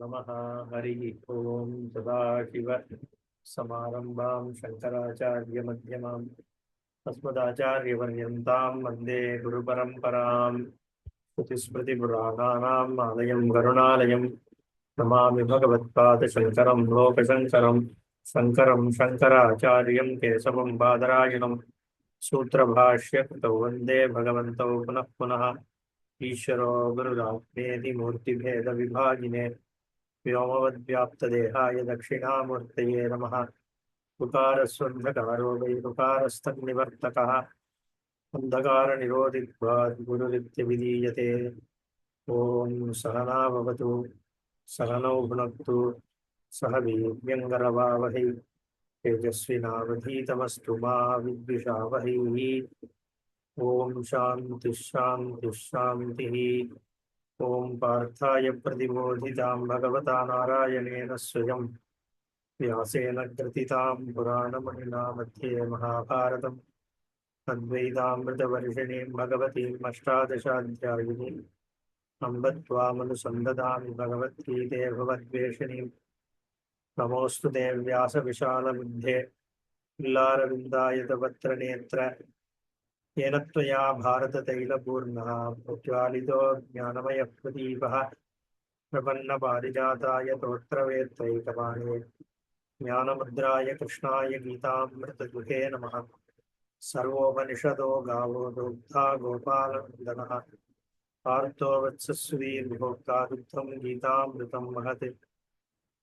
नमः। हरि ओम। सदाशिव समारंभां शंकराचार्यमध्यमाम् अस्मदाचार्यपर्यन्तां वन्दे गुरुपरम्परां। श्रुतिस्मृतिपुराणानाम् आलयं करुणालयं नमामि भगवत्पादशङ्करं लोकशङ्करं। शङ्करं शङ्कराचार्यं केशवं बादरायणं सूत्रभाष्य कृतौ वन्दे भगवन्तौ पुनः पुनः। ईश्वरो गुरुरात्मेति मूर्तिभेदविभागिने व्योमवद्व्याप्तदेहाय दक्षिणामूर्तये नमः। उकारस्वन्धकारो वैरुकारस्तन्निवर्तकः अन्धकारनिरोधित्वात् गुरुरित्यभिधीयते। ॐ सहना भवतु सहनौ भुनक्तु सह वीर्यङ्करवावहै तेजस्विनावधीतमस्तु मा विद्विषावहैः। ॐ शान्तिः शान्तिः शान्तिः। ॐ पार्थाय प्रतिबोधितां भगवता नारायणेन स्वयं व्यासेन ग्रथितां पुराणमहिमा मध्ये महाभारतम् अद्वैतामृतवर्षिणीं भगवतीम् अष्टादशाध्यायिनीम् अम्ब त्वामनुसन्दधामि भगवद्गीते भवद्वेषिणीम्। नमोऽस्तु ते व्यासविशालबुद्धे किल्लारविन्दायतपत्रनेत्र येन त्वया भारततैलपूर्णः प्रज्वालितो ज्ञानमयः प्रदीपः प्रपन्नपारिजाताय तोत्रवेत्रैकपाणे ज्ञानमुद्राय कृष्णाय गीतामृतदुहे नमः। सर्वोपनिषदो गावो दोग्धा गोपालनन्दनः पार्थो वत्सस्suधीर्भोक्ता दुग्धं गीतामृतं महत्।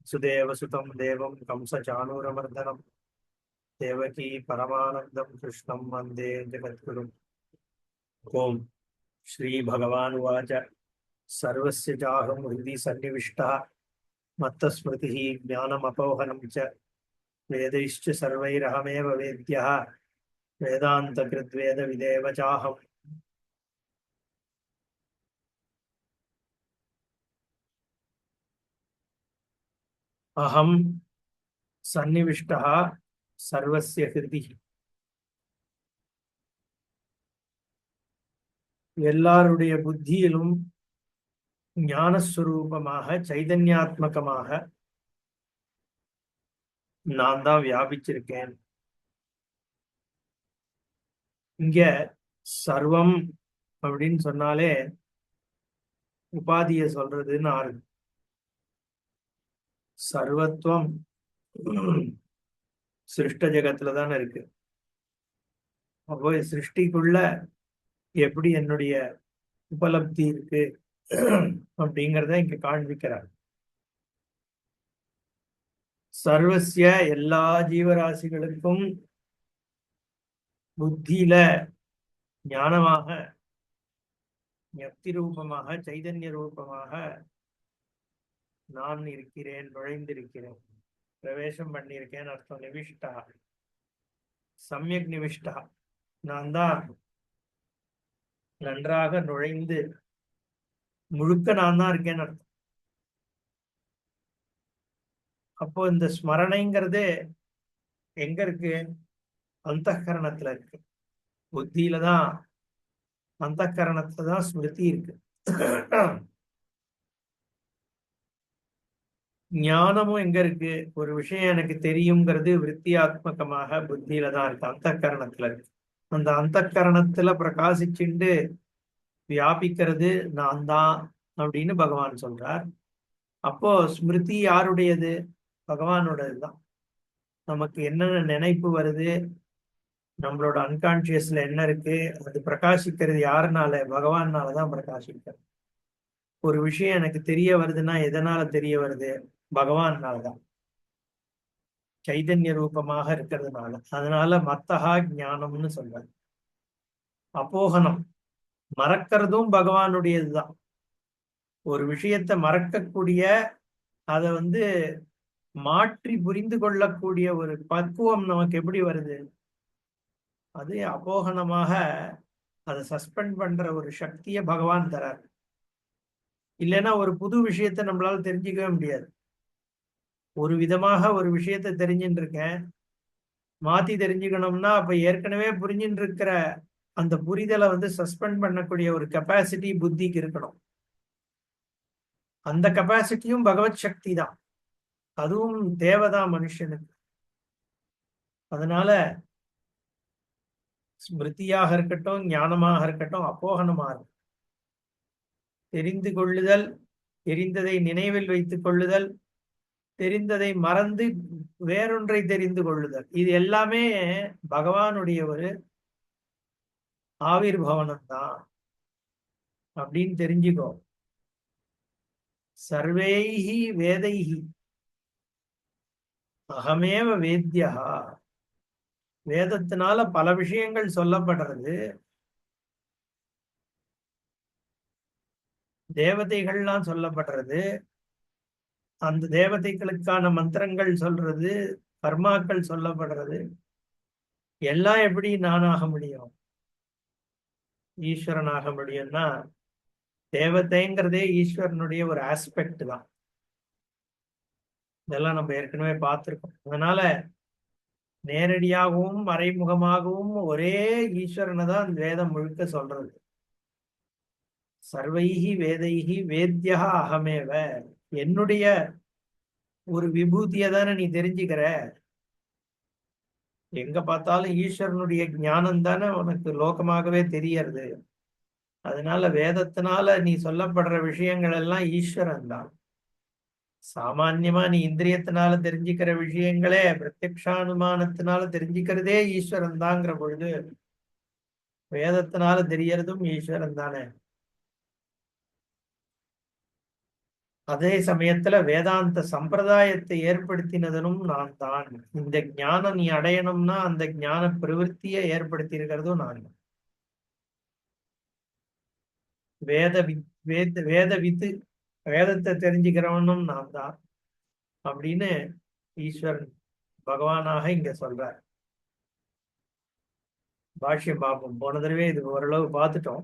सुदेवसुतं देवं कंसचाणूरमर्दनं देवकी परमानन्दं कृष्णं वन्दे जगद्गुरुम्। ओम श्री भगवान् उवाच सर्वस्य चाहं हृदि सन्निविष्टः मत्तस्मृतिः ज्ञानमपोहनं च वेदैश्च सर्वैरहमेव वेद्यः वेदान्तकृद्वेदविदेव चाहम्। अहं सन्निविष्टः सर्वस्य हृदि எல்லாருடைய புத்தியிலும் ஞானஸ்வரூபமாக சைதன்யாத்மகமாக நான் தான் வியாபிச்சிருக்கேன். இங்க சர்வம் அப்படின்னு சொன்னாலே உபாதியை சொல்றதுன்னு ஆறு. சர்வத்துவம் சிருஷ்ட ஜெகத்துல தானே இருக்கு. அப்போ சிருஷ்டிக்குள்ள எப்படி என்னுடைய உபலப்தி இருக்கு அப்படிங்கிறத இங்க காண்பிக்கிறார். சர்வசிய எல்லா ஜீவராசிகளுக்கும் புத்தியில ஞானமாக ஞப்தி ரூபமாக சைதன்ய ரூபமாக நான் இருக்கிறேன், நுழைந்திருக்கிறேன், பிரவேசம் பண்ணியிருக்கேன் அர்த்தம். நிவிஷ்டா சமயக் நிவிஷ்டா நான் தான் நன்றாக நுழைந்து முழுக்க நான் தான் இருக்கேன்னு அர்த்தம். அப்போ இந்த ஸ்மரணைங்கிறது எங்க இருக்கு? அந்தఃகரணத்துல இருக்கு. புத்தியில தான், அந்தःகரணத்துல தான் ஸ்மிருதி இருக்கு. ஞானமும் எங்க இருக்கு? ஒரு விஷயம் எனக்கு தெரியுங்கிறது விருத்தியாத்மகமாக புத்தியில தான் இருக்கு, அந்தःகரணத்துல இருக்கு. அந்த அந்தःகரணத்துல பிரகாசிச்சுண்டு வியாபிக்கிறது நான் தான் அப்படின்னு பகவான் சொல்றார். அப்போ ஸ்மிருதி யாருடையது? பகவானோடது தான். நமக்கு என்னென்ன நினைப்பு வருது, நம்மளோட அன்கான்சியஸ்ல என்ன இருக்கு, அது பிரகாசிக்கிறது யாருனால? பகவானாலதான் பிரகாசிக்கிறது. ஒரு விஷயம் எனக்கு தெரிய வருதுன்னா எதனால தெரிய வருது? பகவானாலதான், சைதன்ய ரூபமாக இருக்கிறதுனால. அதனால மத்தகா ஞானம்னு சொல்றாரு. அப்போகனம் மறக்கிறதும் பகவானுடையதுதான். ஒரு விஷயத்தை மறக்கக்கூடிய, அதை மாற்றி புரிந்து கொள்ளக்கூடிய ஒரு பக்குவம் நமக்கு எப்படி வருது? அது அபோகனமாக அதை சஸ்பெண்ட் பண்ற ஒரு சக்தியை பகவான் தரார். இல்லைன்னா ஒரு புது விஷயத்தை நம்மளால தெரிஞ்சுக்கவே முடியாது. ஒரு விதமாக ஒரு விஷயத்தை தெரிஞ்சுட்டு இருக்கேன், மாத்தி தெரிஞ்சுக்கணும்னா அப்ப ஏற்கனவே புரிஞ்சுட்டு இருக்கிற அந்த புரிதலை வந்து சஸ்பெண்ட் பண்ணக்கூடிய ஒரு கெப்பாசிட்டி புத்திக்கு இருக்கணும். அந்த கெப்பாசிட்டியும் பகவத் சக்தி தான், அதுவும் தேவைதான் மனுஷனுக்கு. அதனால ஸ்மிருதியாக இருக்கட்டும், ஞானமாக இருக்கட்டும், அப்போகனமாக இருக்கட்டும், தெரிந்து கொள்ளுதல், தெரிந்ததை நினைவில் வைத்துக் கொள்ளுதல், தெரிந்ததை மறந்து வேறொன்றை தெரிந்து கொள்ளுதல், இது எல்லாமே பகவானுடைய ஒரு ஆவிர்பவனம் தான் அப்படின்னு தெரிஞ்சுக்கோ. சர்வைஹி வேதைஹி அகமேவ வேத்யா. வேதத்தினால பல விஷயங்கள் சொல்லப்படுறது, தேவதைகள்லாம் சொல்லப்படுறது, அந்த தேவதைகளுக்கான மந்திரங்கள் சொல்றது, கர்மாக்கள் சொல்லப்படுறது, எல்லாம் எப்படி நானாக முடியும், ஈஸ்வரனாக முடியும்னா தேவதைங்கிறதே ஈஸ்வரனுடைய ஒரு ஆஸ்பெக்ட் தான். இதெல்லாம் நம்ம ஏற்கனவே பார்த்திருக்கோம். அதனால நேரடியாகவும் மறைமுகமாகவும் ஒரே ஈஸ்வரனை தான் வேதம் முழுக்க சொல்றது. சர்வைஹி வேதைஹி வேத்யா அகமேவ. என்னுடைய ஒரு விபூதியை தானே நீ தெரிஞ்சுக்கிற. எங்க பார்த்தாலும் ஈஸ்வரனுடைய ஞானம் தானே உனக்கு லோகமாகவே தெரியறது. அதனால வேதத்தினால நீ சொல்லப்படுற விஷயங்கள் எல்லாம் ஈஸ்வரன் தான். சாமான்யமா நீ இந்திரியத்தினால தெரிஞ்சுக்கிற விஷயங்களே பிரத்யக்ஷானுமானத்தினால தெரிஞ்சுக்கிறதே ஈஸ்வரன் தாங்கிற பொழுது வேதத்தினால தெரியறதும் ஈஸ்வரன் தானே. அதே சமயத்துல வேதாந்த சம்பிரதாயத்தை ஏற்படுத்தினதும் நான் தான். இந்த ஞானம் நீ அடையணும்னா அந்த ஞான பிரவருத்தியை ஏற்படுத்தி இருக்கிறதும் நான் தான். வேத வேத வித்து, வேதத்தை தெரிஞ்சுக்கிறவனும் நான் தான் அப்படின்னு ஈஸ்வரன் பகவானாக இங்க சொல்றார். பாஷ்யம் பார்ப்போம். போன தடவை இது ஓரளவு பார்த்துட்டோம்.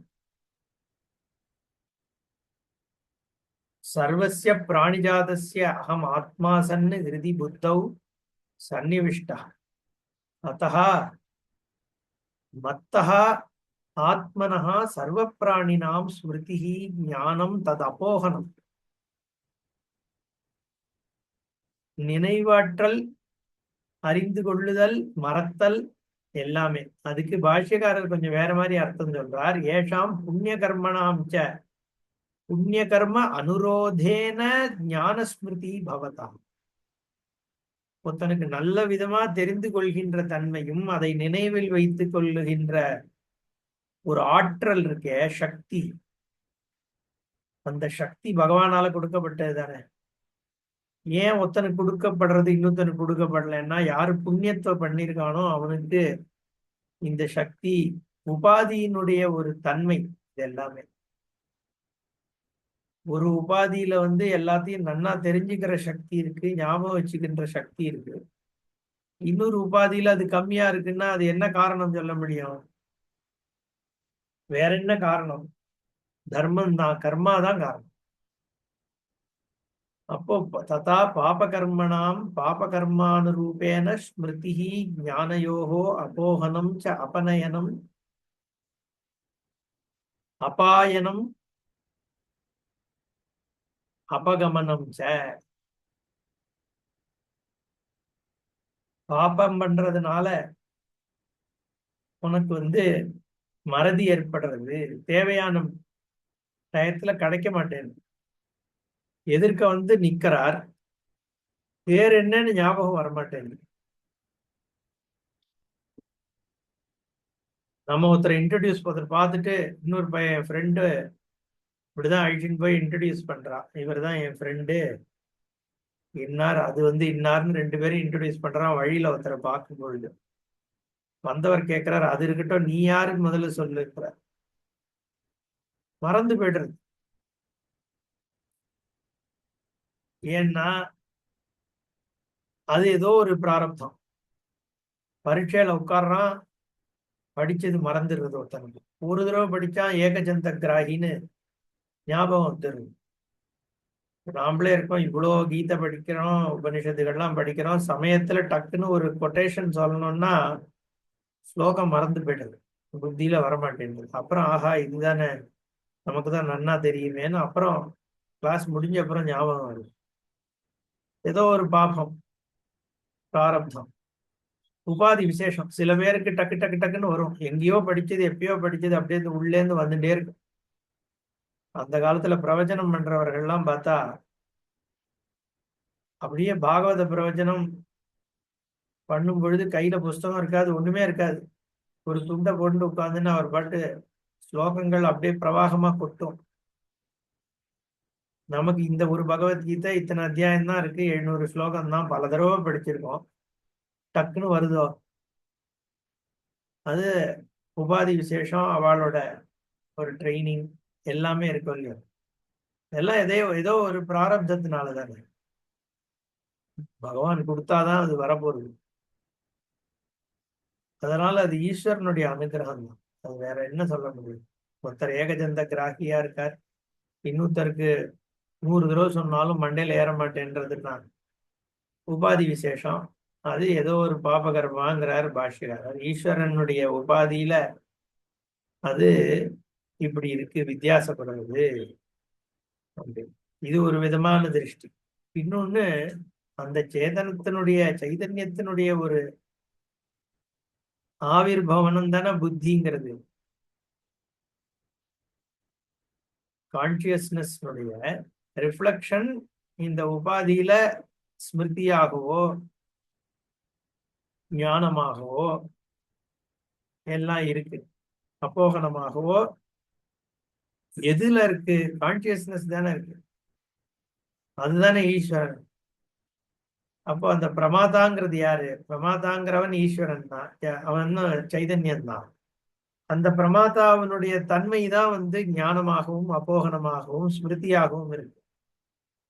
சர்வஸ்ய பிராணிஜாதஸ்ய அகம் ஆத்மா சன்னு ஹிருதி புத்தௌ சன்னிவிஷ்டா அத்தஹ மத்தஹ ஆத்மனஹ சர்வ பிராணினாம் ஸ்மிருதிஹி ஞானம் தத் அப்போகனம். நினைவாற்றல், அறிந்து கொள்ளுதல், மறத்தல் எல்லாமே. அதுக்கு பாஷ்யக்காரர் கொஞ்சம் வேற மாதிரி அர்த்தம் சொல்றார். ஏஷாம் புண்ணிய கர்மணாம் ச புண்ணிய கர்ம அனுரோதேன ஞான ஸ்மிருதி பவதாம். ஒருத்தனுக்கு நல்ல விதமா தெரிந்து கொள்கின்ற தன்மையும் அதை நினைவில் வைத்துக் கொள்ளுகின்ற ஒரு ஆற்றல் இருக்கே, சக்தி, அந்த சக்தி பகவானால கொடுக்கப்பட்டது தானே. ஏன் ஒருத்தனுக்கு கொடுக்கப்படுறது இன்னொருத்தனுக்கு கொடுக்கப்படலைன்னா, யாரு புண்ணியத்தை பண்ணியிருக்கானோ அவனுக்கு இந்த சக்தி, உபாதியினுடைய ஒரு தன்மை. இது எல்லாமே ஒரு உபாதியில வந்து எல்லாத்தையும் நன்னா தெரிஞ்சுக்கிற சக்தி இருக்கு, ஞாபகம் வச்சுக்கின்ற சக்தி இருக்கு. இன்னொரு உபாதியில அது கம்மியா இருக்குன்னா அது என்ன காரணம் சொல்ல முடியும்? வேற என்ன காரணம்? தர்மம் தான், கர்மா தான் காரணம். அப்போ ததா பாபகர்மணாம் பாபகர்மானுரூபேன ஸ்மிருதி ஞானயோகோ அபோகனம் ச அபநயனம் அபாயனம் அபகமனம் ச. பாபம் பண்றதுனால உனக்கு வந்து மறதி ஏற்படுறது, தேவையான டயத்துல கிடைக்க மாட்டேன். எதிர்க்க வந்து நிக்கிறார், பேர் என்னன்னு ஞாபகம் வரமாட்டேங்குது. நம்ம ஒருத்தரை இன்ட்ரடியூஸ் பார்த்துட்டு இன்னொரு பையன் ஃப்ரெண்டு இப்படிதான் அழிச்சுன்னு போய் இன்ட்ரடியூஸ் பண்றான். இவர் தான் என் ஃப்ரெண்டு இன்னார், அது வந்து இன்னார்னு ரெண்டு பேரும் இன்ட்ரடியூஸ் பண்றான். வழியில ஒருத்தரை பார்க்கும் பொழுது வந்தவர் கேட்கிறார், அது இருக்கட்டும் நீ யாருன்னு முதல்ல சொல்லுற. மறந்து போயிடுறது. ஏன்னா அது ஏதோ ஒரு பிராரப்தம். பரீட்சையில உட்கார்றான், படிச்சது மறந்துடுறது. ஒருத்தனுக்கு ஒரு தடவை படிச்சா ஏகஜந்த கிராகின்னு ஞாபகம் வந்துடுது. நாமளே இருக்கோம், இவ்வளோ கீதை படிக்கிறோம், உபனிஷத்துகள்லாம் படிக்கிறோம், சமயத்துல டக்குன்னு ஒரு கொட்டேஷன் சொல்லணும்னா ஸ்லோகம் மறந்து போயிடுது. புத்தியில வரமாட்டேங்குது. அப்புறம் ஆஹா இதுதானே நமக்கு தான் நன்னா தெரியுமேன்னு அப்புறம் கிளாஸ் முடிஞ்ச அப்புறம் ஞாபகம் வருது. ஏதோ ஒரு பாபம், பிராரப்தம், உபாதி விசேஷம். சில பேருக்கு டக்கு டக்கு டக்குன்னு வரும். எங்கேயோ படிச்சது எப்பயோ படிச்சது அப்படியே உள்ளேந்து வந்துட்டே இருக்கு. அந்த காலத்துல பிரவச்சனம் பண்றவர்கள்லாம் பார்த்தா அப்படியே பாகவத பிரவச்சனம் பண்ணும் பொழுது கையில புஸ்தகம் இருக்காது, ஒண்ணுமே இருக்காது. ஒரு துண்டை கொண்டு உட்கார்ந்துன்னு அவர் பாட்டு ஸ்லோகங்கள் அப்படியே பிரவாகமா கொட்டும். நமக்கு இந்த ஒரு பகவத்கீதை இத்தனை அத்தியாயம் தான் இருக்கு, 700 ஸ்லோகம் தான், பல தடவை படிச்சிருக்கோம், டக்குன்னு வருதோ. அது உபாதி விசேஷம், அவளோட ஒரு ட்ரைனிங் எல்லாமே இருக்கும் இல்லையா. எல்லாம் ஏதோ ஒரு பிராரப்தத்தினால தானே, பகவான் கொடுத்தாதான் அது வரப்போகுது. அதனால அது ஈஸ்வரனுடைய அனுகிரகம் தான், அது வேற என்ன சொல்ல முடியும். ஒருத்தர் ஏகஜந்த கிராகியா இருக்கார், இன்னொருத்தருக்கு 100 தடவை சொன்னாலும் மண்டையில ஏற மாட்டேன்றதுன்னா உபாதி விசேஷம். அது ஏதோ ஒரு பாபகர்மாங்கிறார் பாஷ்யக்காரர். ஈஸ்வரனுடைய உபாதியில அது இப்படி இருக்கு, வித்தியாசப்படுறது அப்படின்னு. இது ஒரு விதமான திருஷ்டி. இன்னொன்னு, அந்த சேதனத்தினுடைய சைதன்யத்தினுடைய ஒரு ஆவிர்பவனம் தானே புத்திங்கிறது. கான்சியஸ்னஸ் ரிஃப்ளக்ஷன் இந்த உபாதியில ஸ்மிருதியாகவோ ஞானமாகவோ எல்லாம் இருக்கு. அப்போகனமாகவோ எதுல இருக்கு? கான்சியஸ்னஸ் தானே இருக்கு, அதுதானே ஈஸ்வரன். அப்போ அந்த பிரமாதாங்கிறது யாரு? பிரமாதாங்கிறவன் ஈஸ்வரன் தான், அவன் சைதன்யம் தான். அந்த பிரமாதாவனுடைய தன்மை தான் ஞானமாகவும் அப்போகனமாகவும் ஸ்மிருதியாகவும் இருக்கு.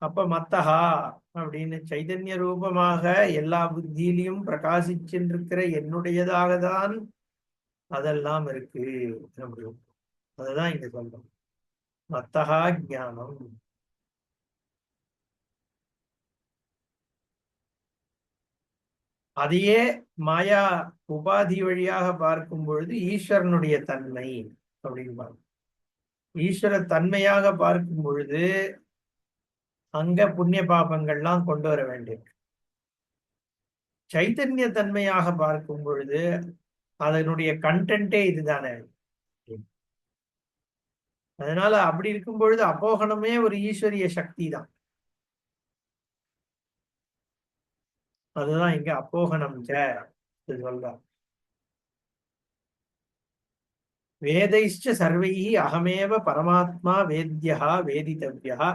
அப்ப மத்தஹா அப்படின்னு சைதன்ய ரூபமாக எல்லா புத்தியிலையும் பிரகாசிச்சிருக்கிற என்னுடையதாக தான் அதெல்லாம் இருக்கு அப்படின்னு. அதுதான் இங்க சொல்றோம், மத்தஹா ஞானம். அதையே மாயா உபாதி வழியாக பார்க்கும் பொழுது ஈஸ்வரனுடைய தன்மை அப்படின்னு பார்க்கும். ஈஸ்வர தன்மையாக பார்க்கும் பொழுது அங்க புண்ணிய பாபங்கள்லாம் கொண்டு வர வேண்டியிருக்கு. சைத்தன்ய தன்மையாக பார்க்கும் பொழுது அதனுடைய கண்டென்ட்டே இதுதானே. அதனால அப்படி இருக்கும் பொழுது அப்போகனமே ஒரு ஈஸ்வரிய சக்தி தான். அதுதான் இங்க அப்போகனம் சொல்ற. வேதைஷ்ட சர்வைஹி அகமேவ பரமாத்மா வேத்யா வேதித்தவ்யா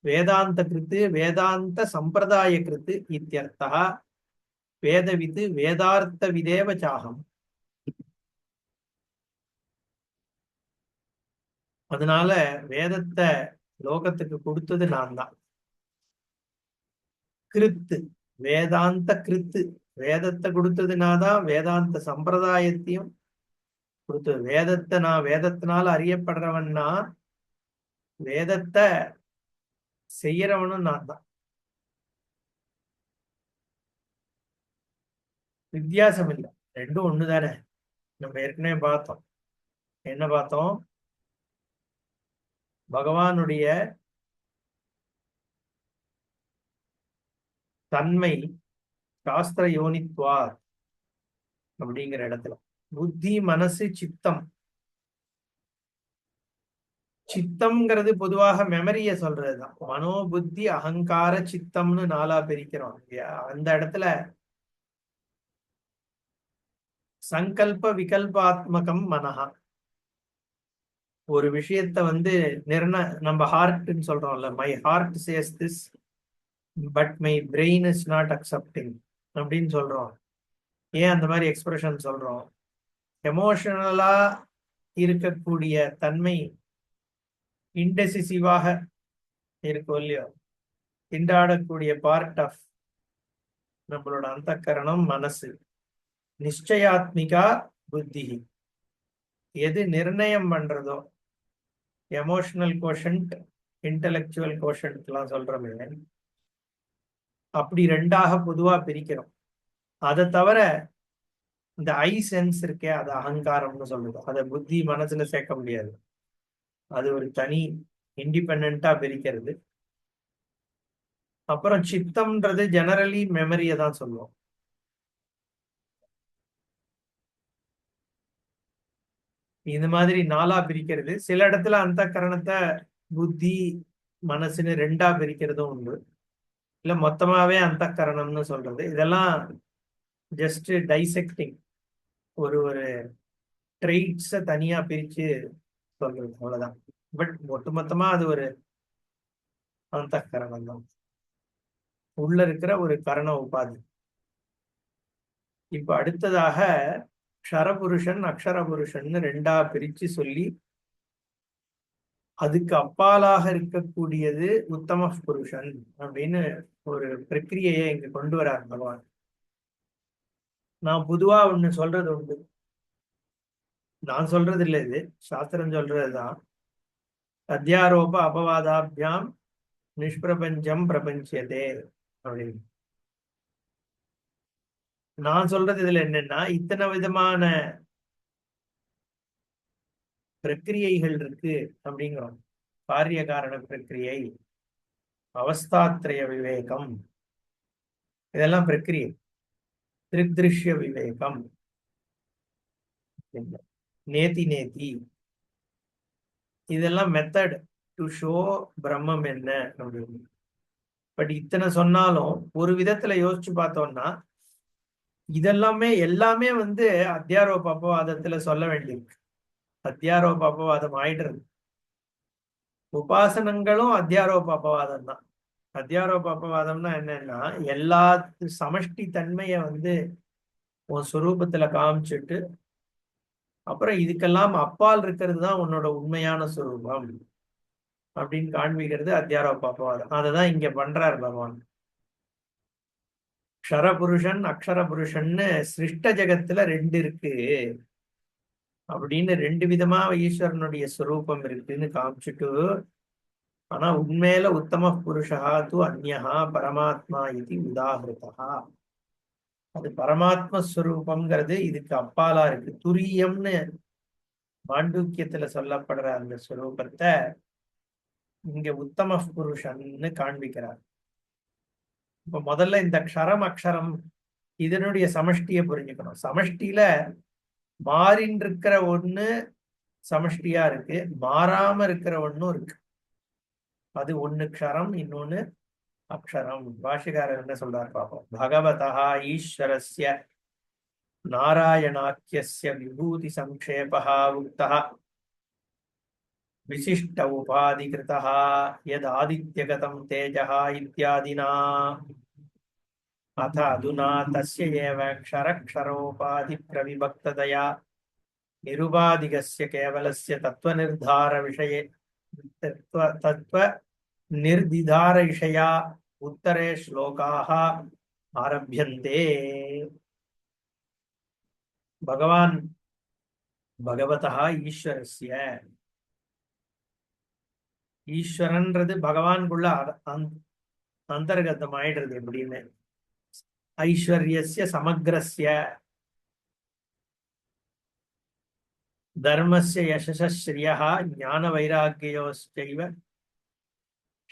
வேதாந்த கிருத்து வேதாந்த சம்பிரதாய கிருத்து இத்தியர்த்தா வேதவித்து வேதார்த்த விதேவ சாகம். அதனால வேதத்தை லோகத்துக்கு கொடுத்தது நான் தான். கிருத்து வேதாந்த கிருத்து, வேதத்தை கொடுத்ததுனாதான் வேதாந்த சம்பிரதாயத்தையும் கொடுத்தது. வேதத்தை நான் வேதத்தினால அறியப்படுறவன்னா வேதத்தை செய்யறவனும் நான் தான். வித்தியாசம் இல்லை, ரெண்டும் ஒண்ணுதானே. நம்ம ஏற்கனவே பார்த்தோம். என்ன பார்த்தோம்? பகவானுடைய தன்மை சாஸ்திர யோனித்வா அப்படிங்கிற இடத்துல புத்தி மனசு சித்தம். சித்தம்ங்கிறது பொதுவாக மெமரிய சொல்றதுதான். மனோ புத்தி அகங்கார சித்தம்னு 4ஆ பிரிக்கிறோம் இல்லையா. அந்த இடத்துல சங்கல்ப விகல்பாத்மகம் மனஹா. ஒரு விஷயத்த நம்ம ஹார்ட்னு சொல்றோம்ல, my heart says this but my brain is not accepting அப்படின்னு சொல்றோம். ஏன் அந்த மாதிரி எக்ஸ்பிரஷன் சொல்றோம்? எமோஷனலா இருக்கக்கூடிய தன்மை இன்டெசிசிவாக இருக்கும் இல்லையோ. திண்டாடக்கூடிய பார்ட் ஆஃப் நம்மளோட அந்த கரணம் மனசு. நிச்சயாத்மிகா புத்தி, எது நிர்ணயம் பண்றதோ, எமோஷனல் கோஷன்ட் இன்டலெக்சுவல் கோஷன்ட் எல்லாம் சொல்றோமே, அப்படி ரெண்டாக பொதுவா பிரிக்கிறோம். அதை தவிர இந்த ஐ சென்ஸ் இருக்கே, அது அகங்காரம்னு சொல்லுது. அதை புத்தி மனசுல சேர்க்க முடியாது. அது ஒரு தனி இண்டிபெண்டா பிரிக்கிறது. அப்புறம் சித்தம்ன்றது ஜெனரலி மெமரியை தான் சொல்லுவோம். இந்த மாதிரி நாலா பிரிக்கிறது. சில இடத்துல அந்த கரணத்தை புத்தி மனசுன்னு ரெண்டா பிரிக்கிறதும் உண்டு. இல்ல மொத்தமாவே அந்த கரணம்னு சொல்றது. இதெல்லாம் ஜஸ்ட் டைசெக்டிங், ஒரு ஒரு ட்ரெயிட்ஸ தனியா பிரிச்சு சொல்றது, அவ்வளவுதான். பட் ஒட்டுமொத்தமா அது ஒரு அந்த கரணம் தான், உள்ள இருக்கிற ஒரு கரண உபாதி. இப்ப அடுத்ததாக க்ஷரபுருஷன் அக்ஷரபுருஷன் ரெண்டா பிரிச்சு சொல்லி அதுக்கு அப்பாலாக இருக்கக்கூடியது உத்தம புருஷன் அப்படின்னு ஒரு பிரக்கிரியையை இங்க கொண்டு வரார் பகவான். நான் பொதுவா ஒண்ணு சொல்றது உண்டு. நான் சொல்றது இல்லை, இது சாஸ்திரம் சொல்றதுதான். அத்தியாரோப அபவாதாபியாம் நிஷ்பிரபஞ்சம் பிரபஞ்சதே அப்படின்னு. நான் சொல்றது இதுல என்னன்னா, இத்தனை விதமான பிரக்கிரியைகள் இருக்கு அப்படிங்கிறோம். காரிய காரண பிரக்கிரியை, அவஸ்தாத்ரய விவேகம், இதெல்லாம் பிரக்கிரியை. திருஷ்ய விவேகம், நேதி நேதி, இதெல்லாம் மெத்தட் டு ஷோ பிரம்மம் என்ன அப்படின்னு. பட் இத்தனை சொன்னாலும் ஒரு விதத்துல யோசிச்சு பார்த்தோம்னா இதெல்லாமே எல்லாமே அத்தியாரோப அபவாதத்துல சொல்ல வேண்டியிருக்கு. அத்தியாரோப அபவாதம் ஆயிடுறது. உபாசனங்களும் அத்தியாரோப அபவாதம் தான். அத்தியாரோப அபவாதம்னா என்னன்னா, எல்லா சமஷ்டி தன்மைய உன் சுரூபத்துல காமிச்சிட்டு அப்புறம் இதுக்கெல்லாம் அப்பால் இருக்கிறது தான் உன்னோட உண்மையான சுரூபம் அப்படின்னு காண்பிக்கிறது அத்தியாரோப அபவாதம். அததான் இங்க பண்றார் பகவான். க்ஷரபுருஷன் அக்ஷர புருஷன்னு சிருஷ்ட ஜெகத்துல ரெண்டு இருக்கு அப்படின்னு ரெண்டு விதமா ஈஸ்வரனுடைய ஸ்வரூபம் இருக்குன்னு காமிச்சுட்டு, ஆனா உண்மையில உத்தம புருஷா து அந்யஹா பரமாத்மா இது உதாகிருதா. அது பரமாத்ம ஸ்வரூபம்ங்கிறது இதுக்கு அப்பாலா இருக்கு. துரியம்னு மாண்டூக்கியத்துல சொல்லப்படுற அந்த ஸ்வரூபத்தை இங்க உத்தம புருஷன்னு காண்பிக்கிறார். இப்ப முதல்ல இந்த க்ஷரம் அக்ஷரம் இதனுடைய சமஷ்டியை புரிஞ்சுக்கணும். சமஷ்டியில மாறின் இருக்கிற ஒண்ணு சமஷ்டியா இருக்கு, மாறாம இருக்கிற ஒண்ணும் இருக்கு. அது ஒண்ணு க்ஷரம், இன்னொன்னு அக்ஷரம். பாஷிகாரர் என்ன சொல்றார் பாப்போம். பகவதா ஈஸ்வரஸ்ய நாராயணாக்கியஸ்ய விபூதி சங்கேபः உக்தः விசிஷ்ட உபாதிகிருதः யத் ஆதித்யகதம் தேஜः இத்யாதினா அத அதுனா தஸ்ய ஏவ க்ஷரக்ஷரோபாதி பிரவிபக்ததயா நிருபாதிகஸ்ய கேவலஸ்ய தத்துவ நிர்தார விஷயே தத்துவ நிர்திதார விஷயா உத்தரே ஸ்லோகாः ஆரம்பியந்தே. பகவான் பகவதா ஈஸ்வரஸ்ய, ஈஸ்வரன்றது பகவான்குள்ள அந்தர்கதம் ஆயிடுறது. எப்படின்னு ஐஸ்வர்யஸ்ய சமக்ரஸ்ய தர்மஸ்ய யசஸ ஸ்ரீயः ஞான வைராக்கியோஸ்சைவ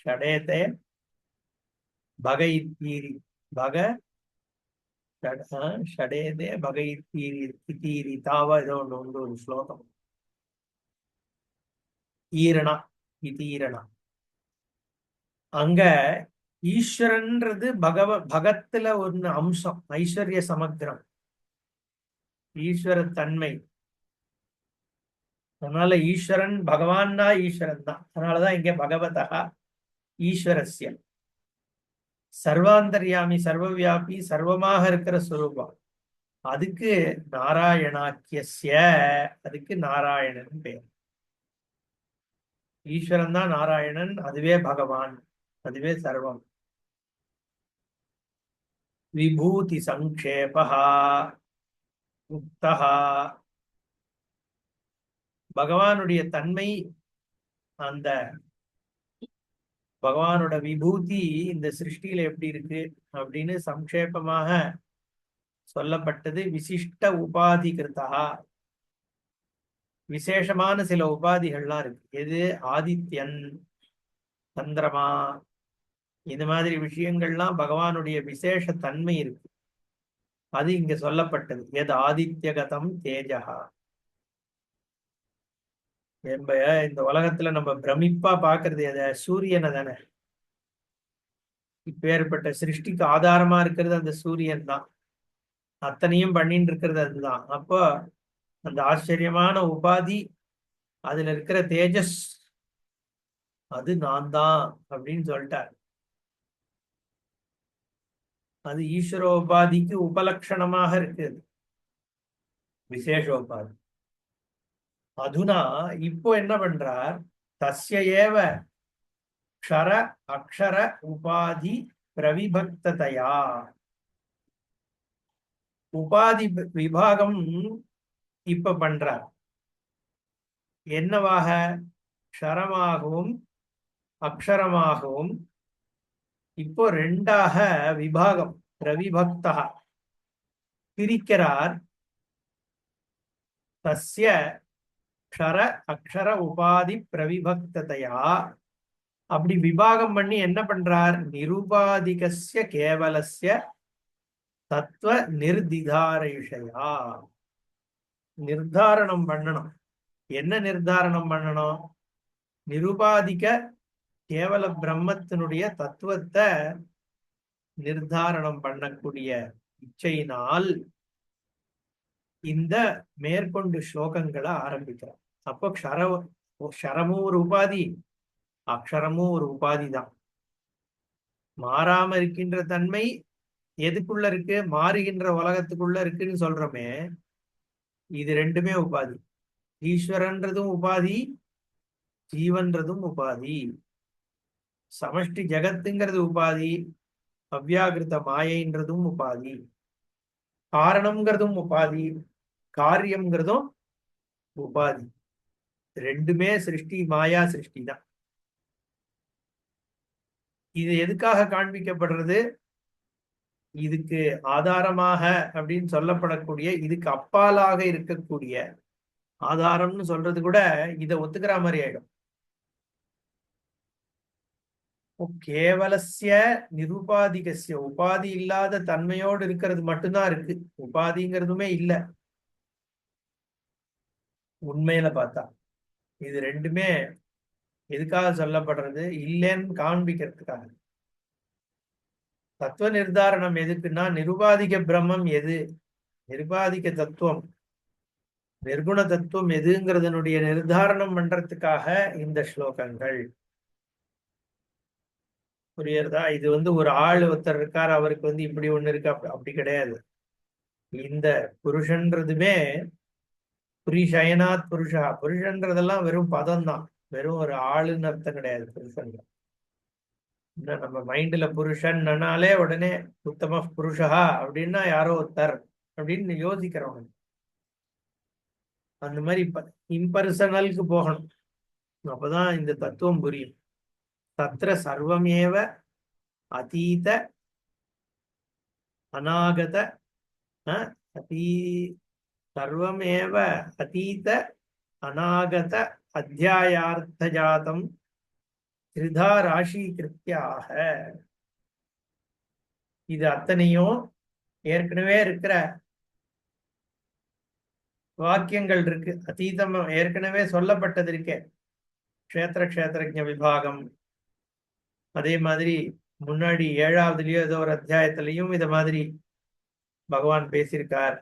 ஷடேதே பக இத்தீரி பக ஷடேதே பக இத்தீரி தாவ ஏதோ ஒன்று உண்டு, ஒரு ஸ்லோகம். ஈரணா இதீரணா. அங்க ஈஸ்வரன்றது பகத்துல ஒன்னு அம்சம், ஐஸ்வர்ய சமக்ரம், ஈஸ்வர தன்மை. அதனால ஈஸ்வரன் பகவான் தான், ஈஸ்வரன் தான். அதனாலதான் இங்க பகவதா ஈஸ்வரஸ்ய, சர்வாந்தர்யாமி சர்வவியாபி சர்வமாக இருக்கிற சுரூபம். அதுக்கு நாராயணாக்கியஸ்ய, அதுக்கு நாராயணன் பேர். ஈஸ்வரன் தான் நாராயணன், அதுவே பகவான், அதுவே சர்வம். விபூதி சங்கேபா உக்தஹ, பகவானுடைய தன்மை, அந்த பகவானோட விபூதி இந்த சிருஷ்டியில எப்படி இருக்கு அப்படின்னு சங்கேபமாக சொல்லப்பட்டது விசிஷ்ட உபாதி கிருத்தா, விசேஷமான சில உபாதிகள்லாம் இருக்கு. எது? ஆதித்யன், சந்திரமா, இந்த மாதிரி விஷயங்கள்லாம் பகவானுடைய விசேஷ தன்மை இருக்கு. அது இங்க சொல்லப்பட்டது. எது ஆதித்யகதம் தேஜகா. இந்த உலகத்துல நம்ம பிரமிப்பா பாக்குறது எதை? சூரியனை தானே. இப்பேற்பட்ட சிருஷ்டிக்கு ஆதாரமா இருக்கிறது அந்த சூரியன் தான். அத்தனையும் பண்ணிட்டு இருக்கிறது அதுதான். அப்போ அந்த ஆச்சரியமான உபாதி, அதுல இருக்கிற தேஜஸ், அது நான் தான் அப்படின்னு சொல்லிட்டார். அது ஈஸ்வரோபாதிக்கு உபலட்சணமாக இருக்குது, விசேஷோபாதி. அதுனா இப்போ என்ன பண்றார்? தஸ்ய ஏவ க்ஷர அக்ஷர உபாதி பிரவிபக்ததையா, உபாதி விபாகம் இப்ப பண்றார். என்னவாக? க்ஷரமாகவும் அக்ஷரமாகவும் இப்போ ரெண்டாக விபாகம், பிரவிபக்தா பிரிக்கிறார். தஸ்ய க்ஷர அக்ஷர உபாதி பிரவிபக்ததையா அப்படி விபாகம் பண்ணி என்ன பண்றார்? நிருபாதிகஸ்ய கேவலஸ்ய தத்துவ நிர்திதாரயிஷயா, நிர்தாரணம் பண்ணணும். என்ன நிர்தாரணம் பண்ணணும்? நிருபாதிக கேவல பிரம்மத்தினுடைய தத்துவத்தை நிர்தாரணம் பண்ணக்கூடிய இச்சையினால் இந்த மேற்கொண்டு ஸ்லோகங்களை ஆரம்பிக்கிறார். அப்போ க்ஷரமும் ஒரு உபாதி, அக்ஷரமும் ஒரு உபாதி தான். மாறாம இருக்கின்ற தன்மை எதுக்குள்ள இருக்கு? மாறுகின்ற உலகத்துக்குள்ள இருக்குன்னு சொல்றோமே, இது ரெண்டுமே உபாதி. ஈஸ்வரன்றதும் உபாதி, ஜீவன்றதும் உபாதி. சமஷ்டி ஜகத்துங்கிறது உபாதி, அவ்யாகிருத மாயைன்றதும் உபாதி. காரணம்ங்கிறதும் உபாதி, காரியம்ங்கிறதும் உபாதி. ரெண்டுமே சிருஷ்டி, மாயா சிருஷ்டி தான். இது எதுக்காக காண்பிக்கப்படுறது? இதுக்கு ஆதாரமாக அப்படின்னு சொல்லப்படக்கூடிய, இதுக்கு அப்பாலாக இருக்கக்கூடிய, ஆதாரம்னு சொல்றது கூட இதை ஒத்துக்கிற மாதிரி ஆயிடும். கேவலஸ்ய நிருபாதிகஸ்ய, உபாதி இல்லாத தன்மையோடு இருக்கிறது மட்டும்தான் இருக்கு, உபாதிங்கிறதுமே இல்லை உண்மையில பார்த்தா. இது ரெண்டுமே எதுக்காக சொல்லப்படுறது? இல்லைன்னு காண்பிக்கிறதுக்காக. தத்துவ நிர்தாரணம் எதுக்குன்னா, நிருபாதிக பிரம்மம் எது, நிருபாதிக தத்துவம், நிர்குண தத்துவம் எதுங்கிறதனுடைய நிர்தாரணம் பண்றதுக்காக இந்த ஸ்லோகங்கள். புரியுறதா? இது ஒரு ஆள் ஒருத்தர் இருக்கார், அவருக்கு இப்படி ஒண்ணு இருக்கு, அப்படி கிடையாது. இந்த புருஷன்றதுமே புரிஷயனாத் புருஷா, புருஷன்றதெல்லாம் வெறும் பதம் தான், வெறும் ஒரு ஆளுன்னு அர்த்தம் கிடையாது புருஷன். நம்ம மைண்ட்ல புருஷன்னாலே உடனே உத்தம புருஷா அப்படின்னா யாரோ ஒருத்தர் அப்படின்னு யோசிக்கிறவங்க. அந்த மாதிரி இம்பர்சனலுக்கு போகணும், அப்பதான் இந்த தத்துவம் புரியும். தத்ர சர்வமேவ அதீத அநாகத அதீ சர்வமேவ அதீத அநாகத அத்தியாயார்த்தஜாதம் திரிதா ராஷீகிருத்தியாக. இது அத்தனையும் ஏற்கனவே இருக்கிற வாக்கியங்கள் இருக்கு. அதீதம் ஏற்கனவே சொல்லப்பட்டது இருக்கே, க்ஷேத்திர க்ஷேத்திரஜ விபாகம். அதே மாதிரி முன்னாடி 7வதுலயோ ஏதோ ஒரு அத்தியாயத்திலையும் இத மாதிரி பகவான் பேசியிருக்கார்.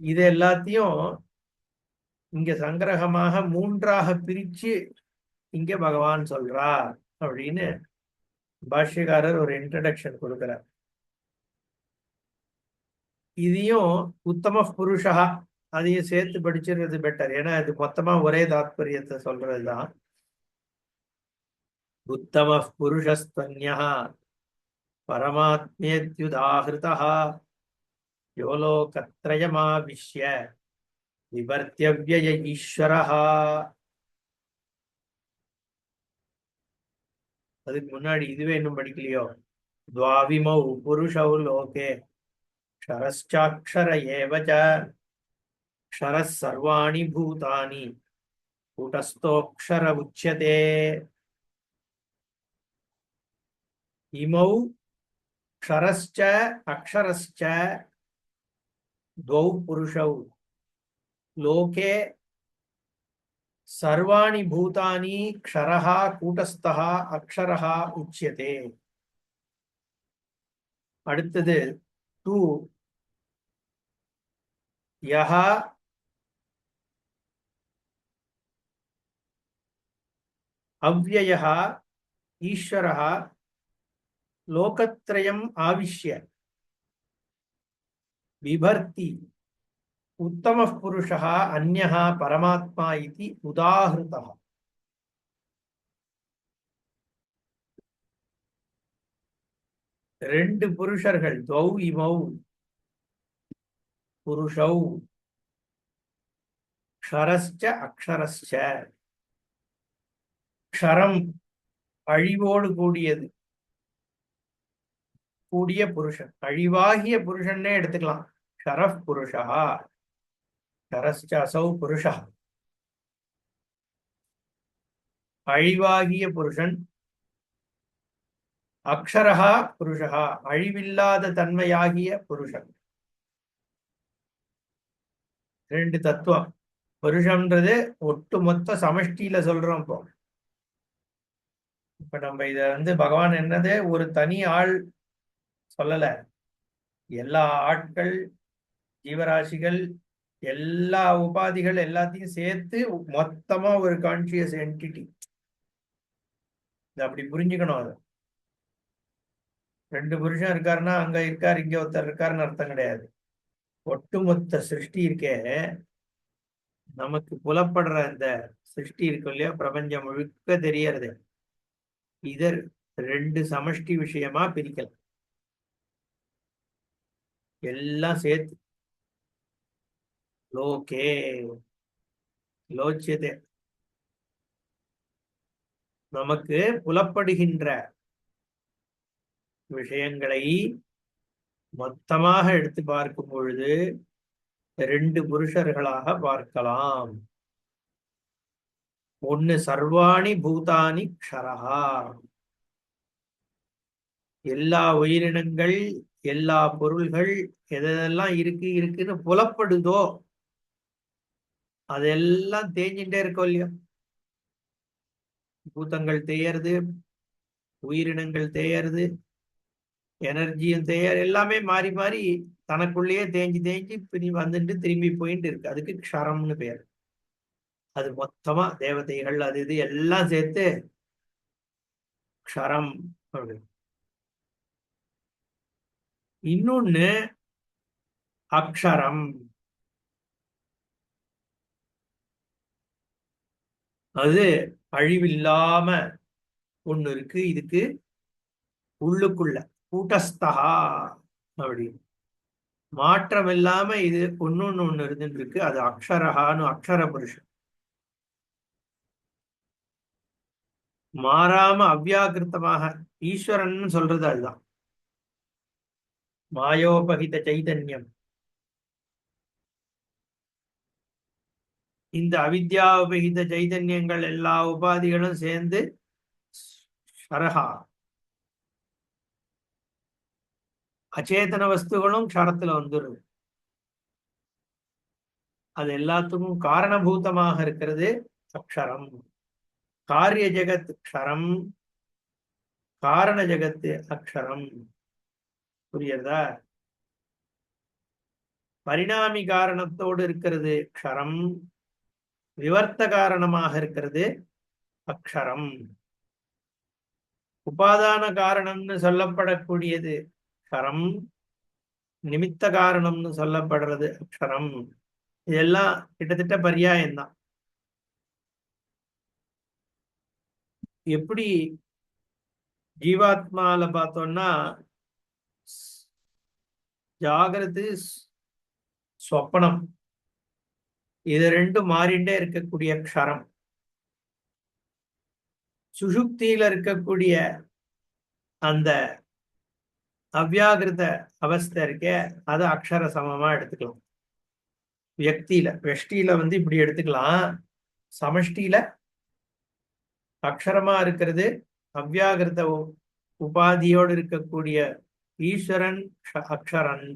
இது எல்லாத்தையும் இங்க சங்கிரகமாக 3ஆக பிரிச்சு இங்க பகவான் சொல்றார் அப்படின்னு பாஷ்யக்காரர் ஒரு இன்ட்ரடக்ஷன் கொடுக்கிறார். இதையும் உத்தம புருஷா அதையும் சேர்த்து படிச்சிருக்கிறது பெட்டர். ஏன்னா இது மொத்தமா ஒரே தாத்பரியத்தை சொல்றதுதான். உத்தம புருஷஸ்தன்யா பரமாத்மேத்யுதாஹிருதா யோலோகத்ரயமாவிஷ்ய விவர்த்தியவ்யய ஈஸ்வரஹ. அதுக்கு முன்னாடி இதுவே இன்னும் படிக்கலையோ? துவாவிமௌ புருஷௌ லோகே க்ஷரஸ்சாக்ஷர ஏவ ச க்ஷரः சர்வாணி பூதானி கூடஸ்தோக்ஷர உச்யதே. இமௌ க்ஷரஸ்ச அக்ஷரஸ்ச द्वौ पुरुषौ लोके सर्वाणि भूतानि क्षरः कूटस्थः अक्षरः उच्यते. அடுத்தது டூ யஹ அவ்யயः ஈஸ்வரः லோகத்ரயம் ஆவிஷ்ய बिभर्ति उत्तमः पुरुषः अन्यः परमात्मा इति उदाहृतः. ரெண்டு புருஷர்கள் द्वौ इमौ पुरुषौ क्षरश्च अक्षरश्च. க்ஷரம் அழிவோடு கூடியது, கூடிய புருஷன், அழிவாகிய புருஷன்னே எடுத்துக்கலாம். க்ஷரஃப் புருஷா, க்ஷரஸ்ச அசௌ புருஷா, அழிவாகிய புருஷன். அக்ஷரஹா புருஷா, அழிவில்லாத தன்மையாகிய புருஷன். ரெண்டு தத்துவம். புருஷன்றது ஒட்டுமொத்த சமஷ்டியில சொல்றோம். இப்ப நம்ம இத பகவான் என்னது ஒரு தனி ஆள் சொல்லல, எல்லா ஆட்கள், ஜீவராசிகள், எல்லா உபாதிகள் எல்லாத்தையும் சேர்த்து மொத்தமா ஒரு கான்சியஸ் என்டிட்டி. அப்படி புரிஞ்சுக்கணும். அது ரெண்டு புருஷன் இருக்காருன்னா அங்க இருக்காரு இங்க ஒருத்தர் இருக்காருன்னு அர்த்தம் கிடையாது. ஒட்டுமொத்த சிருஷ்டி இருக்கே, நமக்கு புலப்படுற இந்த சிருஷ்டி இருக்கு இல்லையா, பிரபஞ்சம் முழுக்க தெரியறது. இதர் ரெண்டு சமஷ்டி விஷயமா பிரிக்கலாம், எல்லாம் சேர்த்து. லோகே லோச்சியதே, நமக்கு புலப்படுகின்ற விஷயங்களை மொத்தமாக எடுத்து பார்க்கும் பொழுது ரெண்டு புருஷர்களாக பார்க்கலாம். ஒன்னு சர்வாணி பூதானி க்ஷரஹா, எல்லா உயிரினங்கள், எல்லா பொருள்கள் எதெல்லாம் இருக்குன்னு புலப்படுதோ அதெல்லாம் தேஞ்சிட்டே இருக்கோம் இல்லையா. பூதங்கள் தேயறது, உயிரினங்கள் தேயறது, எனர்ஜியும் தேயறது, எல்லாமே மாறி மாறி தனக்குள்ளேயே தேஞ்சி வந்துட்டு திரும்பி போயிட்டு இருக்கு. அதுக்கு க்ஷரம்னு பேர். அது மொத்தமா தேவதைகள் அது இது எல்லாம் சேர்த்து க்ஷரம் அப்படி. இன்னொன்னு அக்ஷரம், அது அழிவில்லாம ஒண்ணு இருக்கு. இதுக்கு உள்ளுக்குள்ள கூட்டஸ்தகா அப்படி மாற்றம் இல்லாம இது ஒண்ணு இருந்துட்டு இருக்கு. அது அக்ஷரஹான்னு அக்ஷர புருஷன். மாறாம அவ்யாகிருத்தமாக ஈஸ்வரன் சொல்றது அதுதான். மாயோபகித சைதன்யம். இந்த அவித்யாபகித சைதன்யங்கள் எல்லா உபாதிகளும் சேர்ந்து ஷரஹா. அச்சேதன வஸ்துகளும் க்ஷரத்துல வந்துடும். அது எல்லாத்துக்கும் காரணபூதமாக இருக்கிறது அக்ஷரம். காரிய ஜெகத் க்ஷரம், காரண ஜெகத்து அக்ஷரம். புரியுறதா? பரிணாமி காரணத்தோடு இருக்கிறது க்ஷரம், விவர்த்த காரணமாக இருக்கிறது அக்ஷரம். உபாதான காரணம்னு சொல்லப்படக்கூடியது க்ஷரம், நிமித்த காரணம்னு சொல்லப்படுறது அக்ஷரம். இதெல்லாம் கிட்டத்தட்ட பரியாயம்தான். எப்படி ஜீவாத்மால பார்த்தோம்னா ஜாகிரது ஸ்வப்னம் இது ரெண்டும் மாறிண்டே இருக்கக்கூடிய க்ஷரம். சுஷுப்தியில இருக்கக்கூடிய அந்த அவ்யாகிருத அவஸ்தை இருக்கே அதை அக்ஷர சமமா எடுத்துக்கலாம். வியக்தியில வெஷ்டியில வந்து இப்படி எடுத்துக்கலாம். சமஷ்டியில அக்ஷரமா இருக்கிறது அவ்யாகிருத உபாதியோடு இருக்கக்கூடிய ஈஸ்வரன் அக்ஷரன்.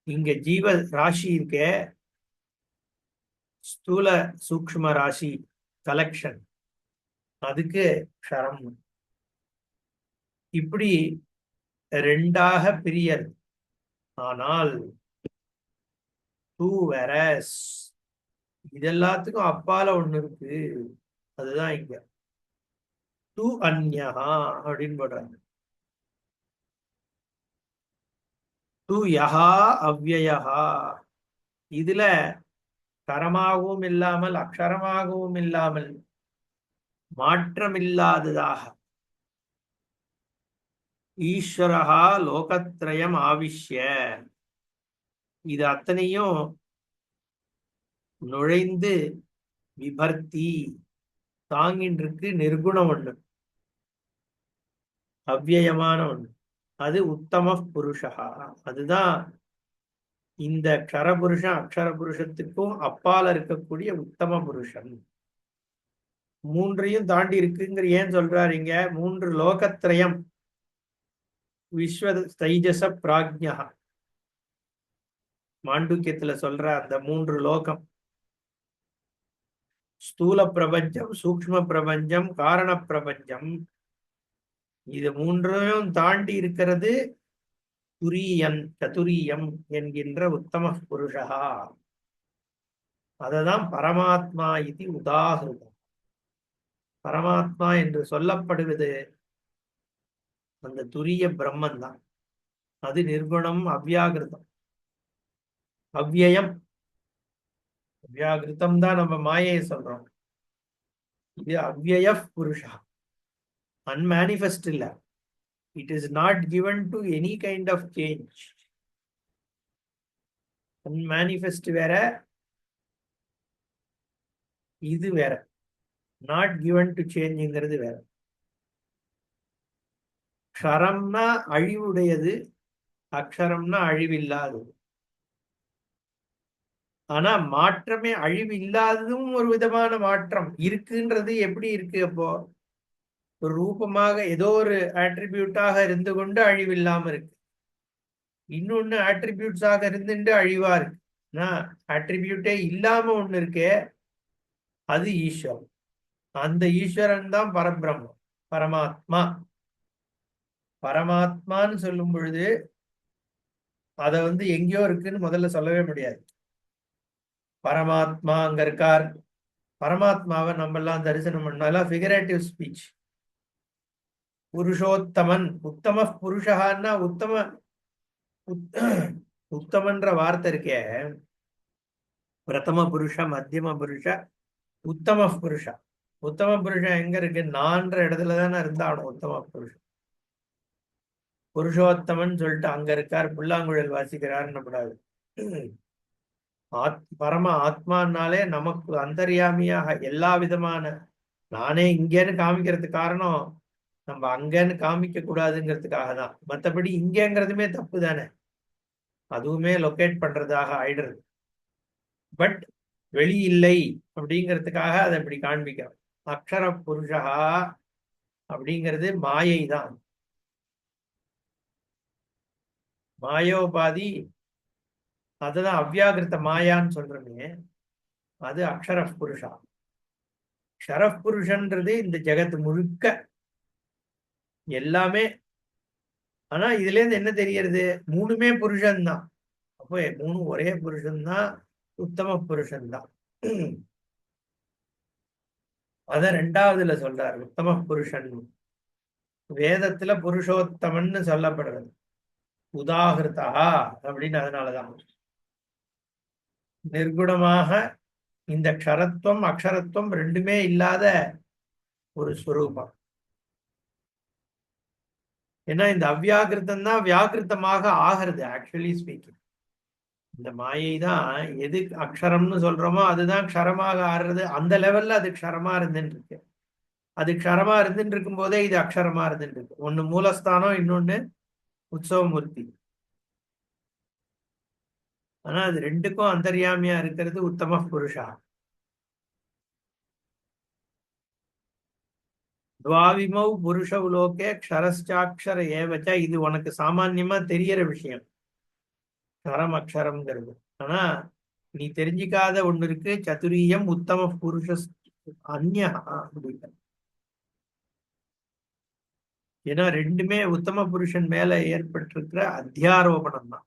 இங்க ஜீவ ராசி இருக்கே ஸ்தூல சூக்ஷ்ம ராசி கலெக்ஷன், அதுக்கு க்ஷரம். இப்படி ரெண்டாக பிரியது. ஆனால் டூ வெரஸ் இதெல்லாத்துக்கும் அப்பால ஒண்ணு இருக்கு. அதுதான் இங்க டூ அந்யா அப்படின்னு போடுறாங்க. டூ யஹா அவ்யயா. இதுல கரமாகவும் இல்லாமல் அக்ஷரமாகவும் இல்லாமல் மாற்றமில்லாததாக ஈஸ்வரஹா லோகத்ரயம் ஆவிஷ்ய, இது அத்தனையும் நுழைந்து விபர்த்தி தாங்கின்றிருக்கு. நிர்குணம் ஒண்ணு, அவ்யயமான ஒண்ணு, அது உத்தம புருஷா. அதுதான் இந்த க்ஷரபுருஷன் அக்ஷர புருஷத்துக்கும் அப்பால இருக்கக்கூடிய உத்தம புருஷன். மூன்றையும் தாண்டி இருக்குங்கிற ஏன் சொல்றாரு இங்க? மூன்று லோகத்ரயம் விஸ்வ தைஜச பிராஜ்யா மாண்டூக்கியத்துல சொல்ற அந்த மூன்று லோகம், ஸ்தூல பிரபஞ்சம், சூக்ஷ்ம பிரபஞ்சம், காரண பிரபஞ்சம், இது மூன்றையும் தாண்டி இருக்கிறது துரியன் சதுரியம் என்கின்ற உத்தம புருஷா. அததான் பரமாத்மா இது உதாகிருதம். பரமாத்மா என்று சொல்லப்படுவது அந்த துரிய பிரம்மன் தான். அது நிர்குணம், அவ்யாகிருதம், அவ்யயம். அவ்யாகிருதம் தான் நம்ம மாயையை சொல்றோம். இது அவ்யய புருஷா, அன்மேனிஃபெஸ்ட் இல்ல. It is not given to any kind of change. Unmanifest வேற, இது வேற. நாட் கிவன் டு சேஞ்சுங்கிறது வேற. க்ஷரம்னா அழிவுடையது, அக்ஷரம்னா அழிவில்லாதது. ஆனா மாற்றமே அழிவு இல்லாததும் ஒரு விதமான மாற்றம் இருக்குன்றது எப்படி இருக்கு? அப்போ ஒரு ரூபமாக ஏதோ ஒரு ஆட்ரிபியூட்டாக இருந்து கொண்டு அழிவில்லாம இருக்கு. இன்னொன்னு ஆட்ரிபியூட்ஸாக இருந்துட்டு அழிவா இருக்கு. ஆட்ரிபியூட்டே இல்லாம ஒண்ணு இருக்கே, அது ஈஸ்வரன். அந்த ஈஸ்வரன் தான் பரபிரம்மம், பரமாத்மா. பரமாத்மான்னு சொல்லும் பொழுது அதை வந்து எங்கேயோ இருக்குன்னு முதல்ல சொல்லவே முடியாது. பரமாத்மா அங்க இருக்கார். பரமாத்மாவை நம்ம எல்லாம் தரிசனம் பண்ணாலும் ஃபிகரேட்டிவ் ஸ்பீச். புருஷோத்தமன், உத்தம புருஷான்னா உத்தம உத்தமன்ற வார்த்தை இருக்கே, பிரதம புருஷ, மத்தியம புருஷ, உத்தம புருஷ. உத்தம புருஷன் எங்க இருக்கு? நான்ற இடத்துல தானே இருந்தாலும் உத்தம புருஷன். புருஷோத்தமன் சொல்லிட்டு அங்க இருக்கார், புல்லாங்குழல் வாசிக்கிறார்னு கூடாது. பரம ஆத்மானாலே நமக்கு அந்தர்யாமியாக எல்லா விதமான, நானே இங்கேன்னு காமிக்கிறதுக்கு காரணம் நம்ம அங்கன்னு காமிக்க கூடாதுங்கிறதுக்காக தான். மற்றபடி இங்கேங்கிறதுமே தப்பு தானே, அதுவுமே லொக்கேட் பண்றதாக ஆயிடுறது. பட் வெளி இல்லை அப்படிங்கிறதுக்காக அதை அப்படி காண்பிக்கிறோம். அக்ஷர புருஷா அப்படிங்கிறது மாயை தான். மாயோபாதி, அதுதான் அவ்யாகிருத்த மாயான்னு சொல்றோமே, அது அக்ஷர புருஷா. ஷரப் புருஷன்றது இந்த ஜெகத் முழுக்க எல்லாமே. ஆனா இதுல இருந்து என்ன தெரியறது? மூணுமே புருஷன் தான். அப்போ மூணு ஒரே புருஷன் தான், உத்தம புருஷன் தான். அத ரெண்டாவதுல சொல்றார் உத்தம புருஷன். வேதத்துல புருஷோத்தமன்னு சொல்லப்படுறது உதாகிருதா அப்படின்னு. அதனாலதான் நிர்குணமாக இந்த க்ஷரத்துவம் அக்ஷரத்துவம் ரெண்டுமே இல்லாத ஒரு ஸ்வரூபம். ஏன்னா இந்த அவ்யாகிருத்தம் தான் வியாகிருத்தமாக ஆகிறது. ஆக்சுவலி ஸ்பீக்கிங் இந்த மாயை தான் எது அக்ஷரம்னு சொல்றோமோ அதுதான் க்ஷரமாக ஆறுறது. அந்த லெவல்ல அது க்ஷரமா இருந்துட்டு இருக்கு. அது க்ஷரமா இருந்துட்டு இருக்கும் போதே இது அக்ஷரமா இருந்துட்டு இருக்கு. ஒண்ணு மூலஸ்தானம், இன்னொன்னு உற்சவமூர்த்தி. ஆனா அது ரெண்டுக்கும் அந்தர்யாமியா இருக்கிறது உத்தம புருஷா. துவாவிமௌ புருஷவ் லோகே க்ஷரஸ்சாட்சர ஏவச்ச. இது உனக்கு சாமான்யமா தெரியற விஷயம், க்ஷரம் அக்ஷரம்ங்கிறது. ஆனா நீ தெரிஞ்சிக்காத ஒண்ணு இருக்கு, சதுரீயம் உத்தம புருஷ அந்யா அப்படின்னு. ஏன்னா ரெண்டுமே உத்தம புருஷன் மேல ஏற்பட்டிருக்கிற அத்தியாரோபணம் தான்.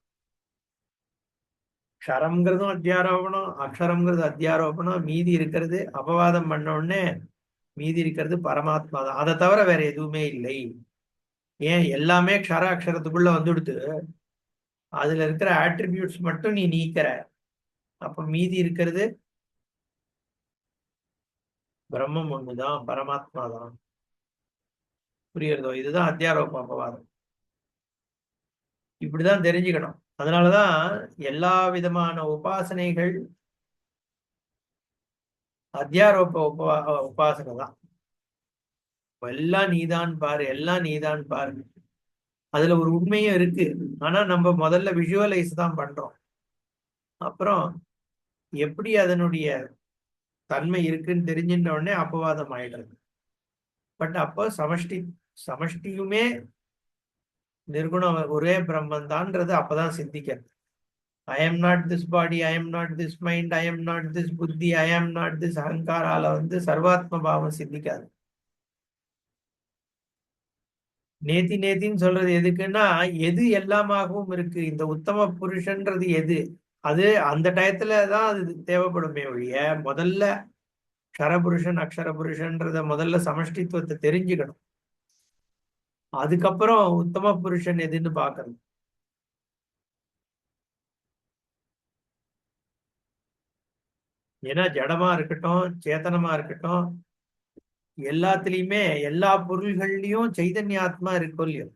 க்ஷரம்ங்கிறதும் அத்தியாரோபணம், அக்ஷரம்ங்கிறது அத்தியாரோபணம். மீதி இருக்கிறது அபவாதம் பண்ண உடனே மீதி இருக்கிறது பரமாத்மா தான். அதை தவிர வேற எதுவுமே இல்லை. ஏன் எல்லாமே க்ஷர அக்ஷரத்துக்குள்ள வந்துடுத்து, அதுல இருக்கிற ஆட்ரிபியூட்ஸ் மட்டும் நீ நீக்கிற. அப்ப மீதி இருக்கிறது பிரம்மம் ஒண்ணுதான், பரமாத்மா தான். புரியுறதோ? இதுதான் அத்தியாரோப அபவாதம். இப்படிதான் தெரிஞ்சுக்கணும். அதனாலதான் எல்லா விதமான உபாசனைகள் அத்தியாரோப உபாசனை தான். எல்லாம் நீதான் பாரு, எல்லாம் நீதான் பாரு. அதுல ஒரு உண்மையும் இருக்கு. ஆனா நம்ம முதல்ல விஷுவலைஸ் தான் பண்றோம். அப்புறம் எப்படி அதனுடைய தன்மை இருக்குன்னு தெரிஞ்சின்ற உடனே அபவாதம் ஆயிடுறது. பட் அப்போ சமஷ்டி சமஷ்டியுமே நிர்குணம் ஒரே பிரம்மன் தான்ன்றது அப்பதான் சித்திக்கிறது. I am not this body, I am not this mind, I am not this புத்தி, ஐ எம் நாட் திஸ் அகங்காரால சர்வாத்ம பாவம் சித்திக்காது. நேத்தி நேத்தின்னு சொல்றது எதுக்குன்னா, எது எல்லாமாகவும் இருக்கு, இந்த உத்தம புருஷன்றது எது, அது அந்த டயத்துல தான் அது தேவைப்படுமே ஒழிய, முதல்ல க்ஷரபுருஷன் அக்ஷர புருஷன்றத முதல்ல சமஷ்டித்துவத்தை தெரிஞ்சுக்கணும். அதுக்கப்புறம் உத்தம புருஷன் எதுன்னு பாக்கணும். ஏன்னா ஜடமா இருக்கட்டும், சேத்தனமா இருக்கட்டும், எல்லாத்துலயுமே எல்லா பொருள்கள்லயும் சைதன்யாத்மா இருக்கும் இல்லையோ.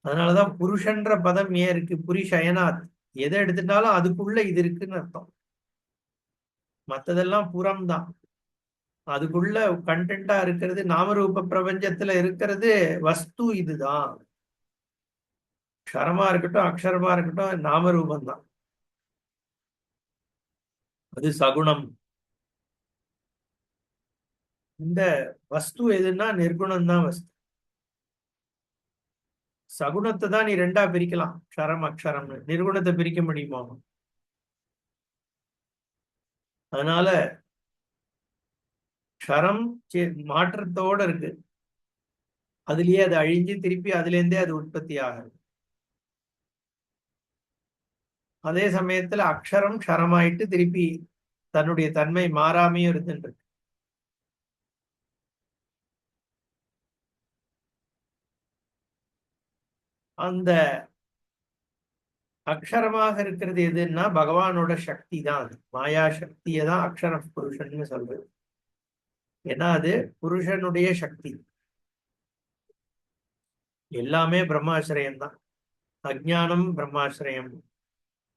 அதனாலதான் புருஷன்ற பதம் ஏன் இருக்கு, புரிஷயனாத். எதை எடுத்துட்டாலும் அதுக்குள்ள இது இருக்குன்னு அர்த்தம். மத்ததெல்லாம் புறம்தான். அதுக்குள்ள கண்டென்ட்டா இருக்கிறது, நாமரூப பிரபஞ்சத்துல இருக்கிறது வஸ்து இதுதான். க்ஷரமா இருக்கட்டும் அக்ஷரமா இருக்கட்டும் நாமரூபம் தான். அது சகுணம். இந்த வஸ்து எதுன்னா நிர்குணம் தான் வஸ்து. சகுணத்தை தான் நீ ரெண்டா பிரிக்கலாம், க்ஷரம் அக்ஷரம்னு. நிர்குணத்தை பிரிக்க முடியுமா? அதனால க்ஷரம் மாற்றத்தோட இருக்கு, அதுலயே அது அழிஞ்சு திருப்பி அதுல இருந்தே அது உற்பத்தி ஆகுது. அதே சமயத்துல அக்ஷரம் க்ஷரமாயிட்டு திருப்பி தன்னுடைய தன்மை மாறாமையும் இருந்துட்டு. அந்த அக்ஷரமாக இருக்கிறது எதுன்னா பகவானோட சக்தி தான். அது மாயா சக்தியை தான் அக்ஷர புருஷன்னு சொல்றது. ஏன்னா அது புருஷனுடைய சக்தி. எல்லாமே பிரம்மாசிரயம் தான். அஜ்ஞானம் பிரம்மாசிரயம்,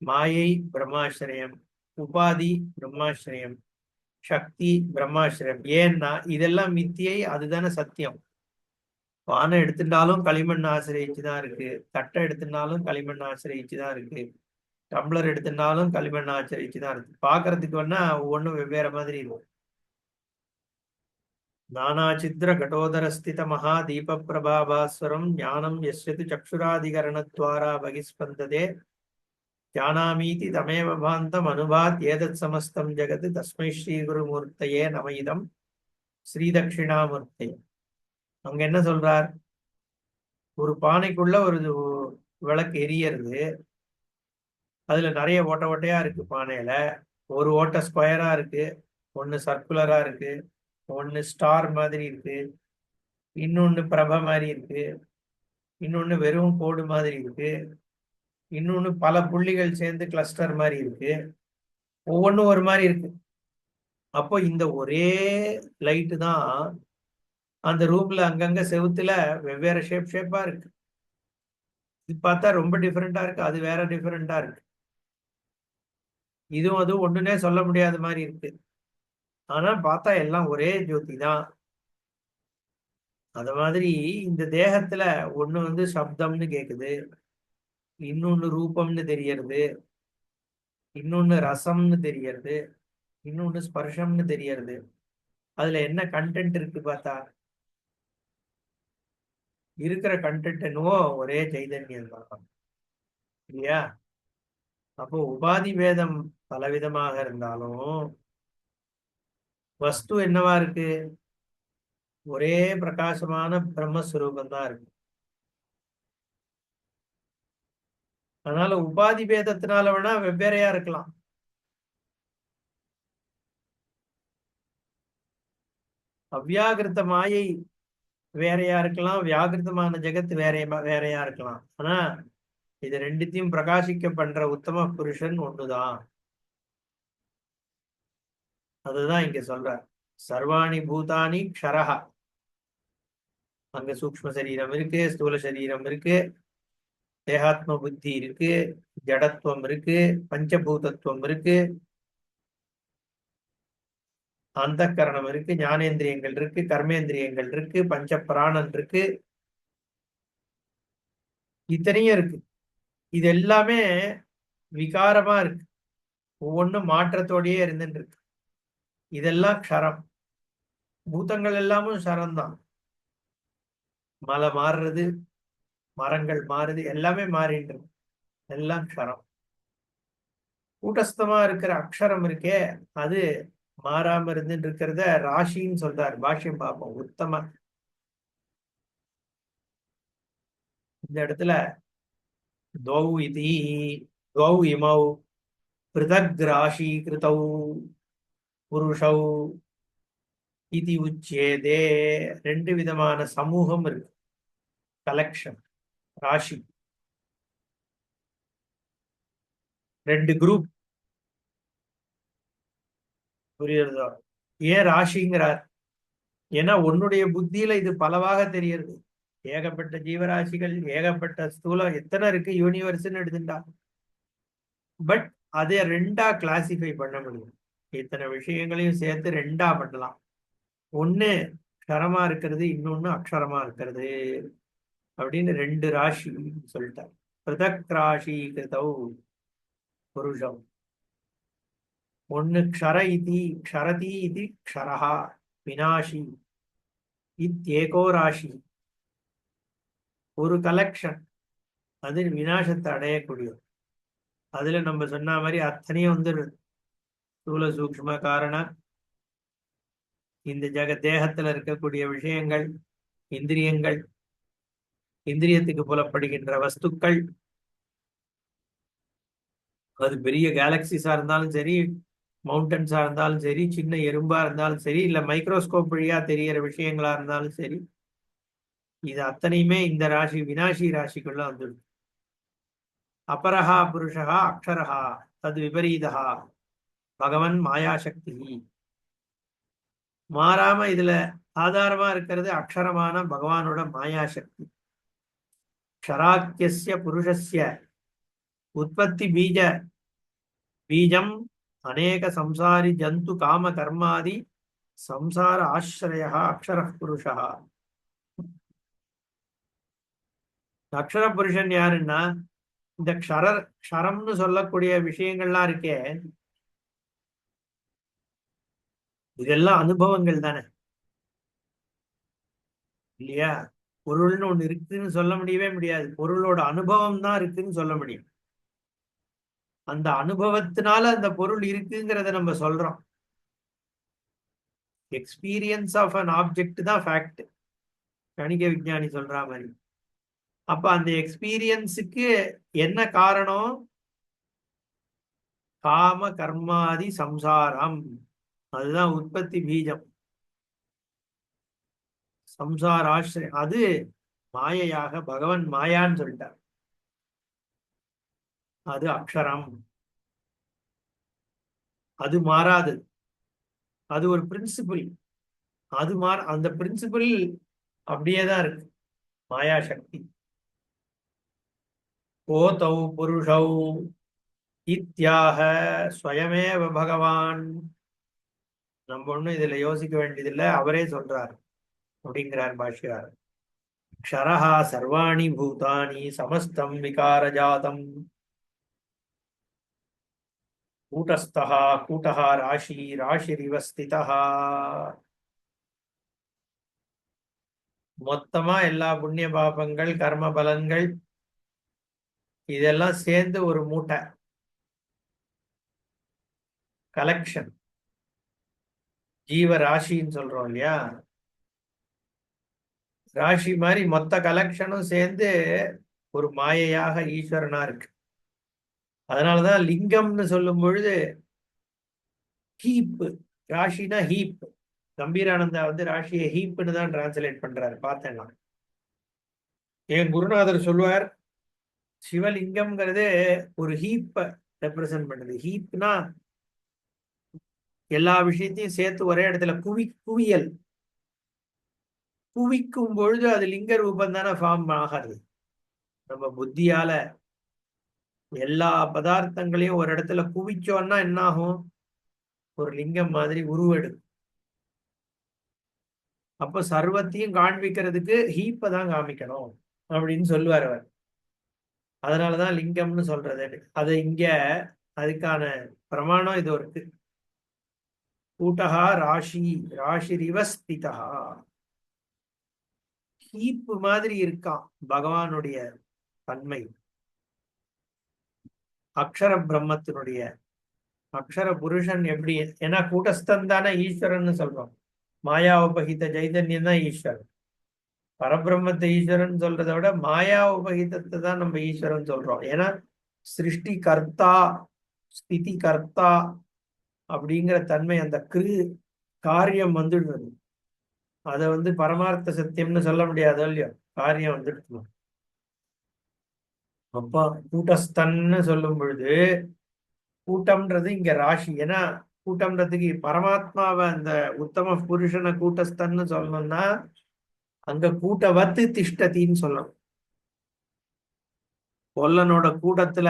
மாயை பிரம்மாசிரயம், உபாதி பிரம்மாசிரயம், சக்தி பிரம்மாசிரயம். ஏன்னா இதெல்லாம் மித்தியை, அதுதானே சத்தியம். பானை எடுத்துட்டாலும் களிமண் ஆசிரியச்சுதான் இருக்கு, தட்டை எடுத்துட்டாலும் களிமண் ஆசிரியச்சுதான் இருக்கு, டம்ளர் எடுத்துட்டாலும் களிமண் ஆசிரியச்சுதான் இருக்கு. பாக்குறதுக்கு வேணா ஒவ்வொன்றும் வெவ்வேறு மாதிரி இருக்கும். நானாச்சித்ர கடோதரஸ்தித மகா தீப பிரபாபாஸ்வரம் ஞானம் யஸ்யது சக்ஷுராதிகரணத்வாரா பகிஸ்பந்ததே ஜானாமீதி தமேவ பாந்தம் அனுபாத் ஏதத் சமஸ்தம் ஜெகத் தஸ்மை ஸ்ரீ குருமூர்த்தையே நம இதம் ஸ்ரீதட்சிணாமூர்த்தையே. அங்க என்ன சொல்றார்? ஒரு பானைக்குள்ள ஒரு விளக்கு எரியறது, அதுல நிறைய ஓட்டை ஓட்டையா இருக்கு பானையில. ஒரு ஓட்டை ஸ்கொயரா இருக்கு, ஒன்னு சர்க்குலரா இருக்கு, ஒன்னு ஸ்டார் மாதிரி இருக்கு, இன்னொன்னு பிரப மாதிரி இருக்கு, இன்னொன்னு வெறும் கோடு மாதிரி இருக்கு, இன்னொன்னு பல புள்ளிகள் சேர்ந்து கிளஸ்டர் மாதிரி இருக்கு. ஒவ்வொன்றும் ஒரு மாதிரி இருக்கு. அப்போ இந்த ஒரே லைட்டு தான் அந்த ரூம்ல அங்கங்க செவுத்துல வெவ்வேறு ஷேப்பா இருக்கு. இது பார்த்தா ரொம்ப டிஃப்ரெண்டா இருக்கு, அது வேற டிஃப்ரெண்டா இருக்கு. இதுவும் அதுவும் ஒண்ணுனே சொல்ல முடியாத மாதிரி இருக்கு. ஆனா பார்த்தா எல்லாம் ஒரே ஜோதி தான். அது மாதிரி இந்த தேகத்துல ஒண்ணு வந்து சப்தம்னு கேக்குது, இன்னொன்னு ரூபம்னு தெரியறது, இன்னொன்னு ரசம்னு தெரியறது, இன்னொன்னு ஸ்பர்ஷம்னு தெரியறது. அதுல என்ன கண்டென்ட் இருக்கு பார்த்தா, இருக்கிற கண்டென்ட் என்னவோ ஒரே சைதன்யம் தான், இல்லையா? அப்போ உபாதி பேதம் பலவிதமாக இருந்தாலும் வஸ்து என்னவா இருக்கு? ஒரே பிரகாசமான பிரம்மஸ்வரூபம் தான் இருக்கு. அதனால உபாதி பேதத்தினால வேணா வெவ்வேறையா இருக்கலாம். அவ்வியாகிருத்த மாயை வேறையா இருக்கலாம், வியாகிருத்தமான ஜெகத் வேறையா இருக்கலாம். ஆனா இது ரெண்டுத்தையும் பிரகாசிக்க பண்ற உத்தம புருஷன் ஒண்ணுதான். அதுதான் இங்க சொல்ற. சர்வாணி பூதானி க்ஷரஹ. அங்க சூக்ஷ்ம சரீரம் இருக்கு, ஸ்தூல சரீரம் இருக்கு, தேகாத்ம புத்தி இருக்கு, ஜடத்துவம் இருக்கு, பஞ்சபூதத்துவம் இருக்கு, அந்த கரணம் இருக்கு, ஞானேந்திரியங்கள் இருக்கு, கர்மேந்திரியங்கள் இருக்கு, பஞ்ச பிராணன் இருக்கு, இத்தனையும் இருக்கு. இது எல்லாமே விகாரமா இருக்கு, ஒவ்வொன்றும் மாற்றத்தோடயே இருந்துட்டு இருக்கு. இதெல்லாம் க்ஷரம். பூதங்கள் எல்லாமும் க்ஷரம் தான். மலை மாறுறது, மரங்கள் மாறுது, எல்லாமே மாறிட்டு இருக்கு. எல்லாம் க்ஷரம். கூட்டஸ்தமா இருக்கிற அக்ஷரம் இருக்கே, அது மாறாம இருந்துட்டு இருக்கிறத ராசின்னு சொல்றாரு. பாஷ்யம் பார்ப்போம். உத்தம இந்த இடத்துல துவௌ இதி, துவௌ இமௌ பிருதக் ராசி கிருதௌ புருஷௌ இதி உச்சேதே. ரெண்டு விதமான சமூகம் இருக்கு, கலெக்ஷன், ராசி, ரெண்டு குரூப். புரியுறதோ? ஏன் ராசிங்கிறார்? ஏன்னா உன்னுடைய புத்தியில இது பலவாக தெரியுது. ஏகப்பட்ட ஜீவராசிகள், ஏகப்பட்ட ஸ்தூலம், எத்தனை இருக்கு யூனிவர்ஸ்ன்னு எடுத்துட்டா. பட் அதை ரெண்டா கிளாசிஃபை பண்ண முடியும். இத்தனை விஷயங்களையும் சேர்த்து ரெண்டா பண்ணலாம். ஒண்ணு க்ஷரமா இருக்கிறது, இன்னொன்னு அக்ஷரமா இருக்கிறது அப்படின்னு ரெண்டு ராசி சொல்லிட்டார். பிருதக் ராசி கிருதௌ புருஷம். ஒன்னு க்ஷர இதி, க்ஷரதி இது க்ஷரஹா வினாஷி இத்யேகோ ராசி. ஒரு கலெக்ஷன், அது வினாசத்தை அடையக்கூடியது. அதுல நம்ம சொன்ன மாதிரி அத்தனையும் வந்து ஸ்தூல சூக்ஷ்ம காரண, இந்த தேகத்துல இருக்கக்கூடிய விஷயங்கள், இந்திரியங்கள், இந்திரியத்துக்கு புலப்படுகின்ற வஸ்துக்கள், அது பெரிய கேலக்சிஸா இருந்தாலும் சரி, மவுண்டன்ஸா இருந்தாலும் சரி, சின்ன எறும்பா இருந்தாலும் சரி, இல்ல மைக்ரோஸ்கோப் வழியா தெரியற விஷயங்களா இருந்தாலும் சரி, இது அத்தனையுமே இந்த ராசி வினாசி ராசிக்குள்ள வந்துடும். அபரஹா புருஷா அக்ஷரஹா தது விபரீதா பகவன் மாயாசக்தி. மாறாம இதுல ஆதாரமா இருக்கிறது அக்ஷரமான பகவானோட மாயாசக்தி. க்ஷராக்கியஸ்ய புருஷஸ்ய உற்பத்தி பீஜம் அநேக சம்சாரி ஜந்து காம கர்மாதி சம்சார ஆசிரய அக்ஷர புருஷா. அக்ஷர புருஷன் யாருன்னா, இந்த க்ஷரம்னு சொல்லக்கூடிய விஷயங்கள்லாம் இருக்கே, இதெல்லாம் அனுபவங்கள் தானே, இல்லையா? பொருள்னு ஒண்ணு இருக்குன்னு சொல்ல முடியவே முடியாது. பொருளோட அனுபவம் தான் இருக்குன்னு சொல்ல முடியும். அந்த அனுபவத்தினால அந்த பொருள் இருக்குங்கிறத நம்ம சொல்றோம். எக்ஸ்பீரியன்ஸ் ஆஃப் அன் ஆப்ஜெக்ட் தான் ஃபேக்ட், கணிக விஞ்ஞானி சொல்ற மாதிரி. அப்ப அந்த எக்ஸ்பீரியன்ஸுக்கு என்ன காரணம்? காம கர்மாதி சம்சாரம். அதுதான் உற்பத்தி பீஜம், சம்சாராசிரியம். அது மாயையாக பகவன் மாயான்னு சொல்லிட்டார். அது அக்ஷரம், அது மாறாது. அது ஒரு பிரின்சிபிள், அது அந்த பிரின்சிபிள் அப்படியேதான் இருக்கு. மாயா சக்தி. ஓதௌ புருஷௌ இத்யாக ஸ்வயமேவ பகவான். நம்ம ஒண்ணும் இதுல யோசிக்க வேண்டியதில்லை, அவரே சொல்றார். அப்படிங்கிறார் பாஷ்யக்காரர். க்ஷரஹா சர்வாணி பூதானி சமஸ்தம் விகாரஜாதம் கூட்டஸ்தஹ கூட்டஹ ராசி ராசிரிவ ஸ்திதஹ. மொத்தமா எல்லா புண்ணிய பாபங்கள் கர்ம பலன்கள் இதெல்லாம் சேர்ந்து ஒரு மூட்டை, கலெக்ஷன், ஜீவ ராசின்னு சொல்றோம் இல்லையா, ராசி மாதிரி மொத்த கலெக்ஷனும் சேர்ந்து ஒரு மாயையாக ஈஸ்வரனா இருக்கு. அதனாலதான் லிங்கம்னு சொல்லும் பொழுது ஹீப், ராசினா ஹீப். கம்பீரானந்தா வந்து ராசியை ஹீப்னு தான் டிரான்ஸ்லேட் பண்றாரு, பார்த்தேன் நான். என் குருநாதர் சொல்லுவார், சிவலிங்கம்ங்கிறது ஒரு ஹீப்பை ரெப்ரசன்ட் பண்ணுது. ஹீப்னா எல்லா விஷயத்தையும் சேர்த்து ஒரே இடத்துல குவியல். குவிக்கும் பொழுது அது லிங்க ரூபம் தானே ஃபார்ம் ஆகிறது. நம்ம புத்தியால எல்லா பதார்த்தங்களையும் ஒரு இடத்துல குவிச்சோன்னா என்ன ஆகும்? ஒரு லிங்கம் மாதிரி உருவெடுக்கும். அப்ப சர்வத்தையும் காண்பிக்கிறதுக்கு ஹீப்பை தான் காமிக்கணும் அப்படின்னு சொல்லுவார் அவர். அதனாலதான் லிங்கம்னு சொல்றது. அது இங்க அதுக்கான பிரமாணம் இது இருக்கு. கூட்டஹா ராசி ராசிரிவ ஸ்திதா. ஹீப்பு மாதிரி இருக்கான் பகவானுடைய தன்மை. அக்ஷர பிரம்மத்தினுடைய அக்ஷர புருஷன் எப்படி? ஏன்னா கூட்டஸ்தன் தானே ஈஸ்வரன் சொல்றோம். மாயா உபகித சைதன்யம் தான் ஈஸ்வரன். பரபிரம்மத்தை ஈஸ்வரன் சொல்றதை விட மாயா உபகிதத்தை தான் நம்ம ஈஸ்வரன் சொல்றோம். ஏன்னா சிருஷ்டி கர்த்தா ஸ்திதி கர்த்தா அப்படிங்கிற தன்மை, அந்த காரியம் வந்துடுறது. அதை வந்து பரமார்த்த சத்தியம்னு சொல்ல முடியாது இல்லையோ, காரியம் வந்துடுச்சு. அப்போ கூட்டஸ்தன்னு சொல்லும் பொழுது கூட்டம்ன்றது இங்க ராசி. ஏன்னா கூட்டம்ன்றதுக்கு பரமாத்மாவை அந்த உத்தம புருஷனை கூட்டஸ்தன்னு சொல்லணும்னா அங்க கூட்டவத்து திஷ்டத்தின்னு சொல்லணும். கொல்லனோட கூட்டத்துல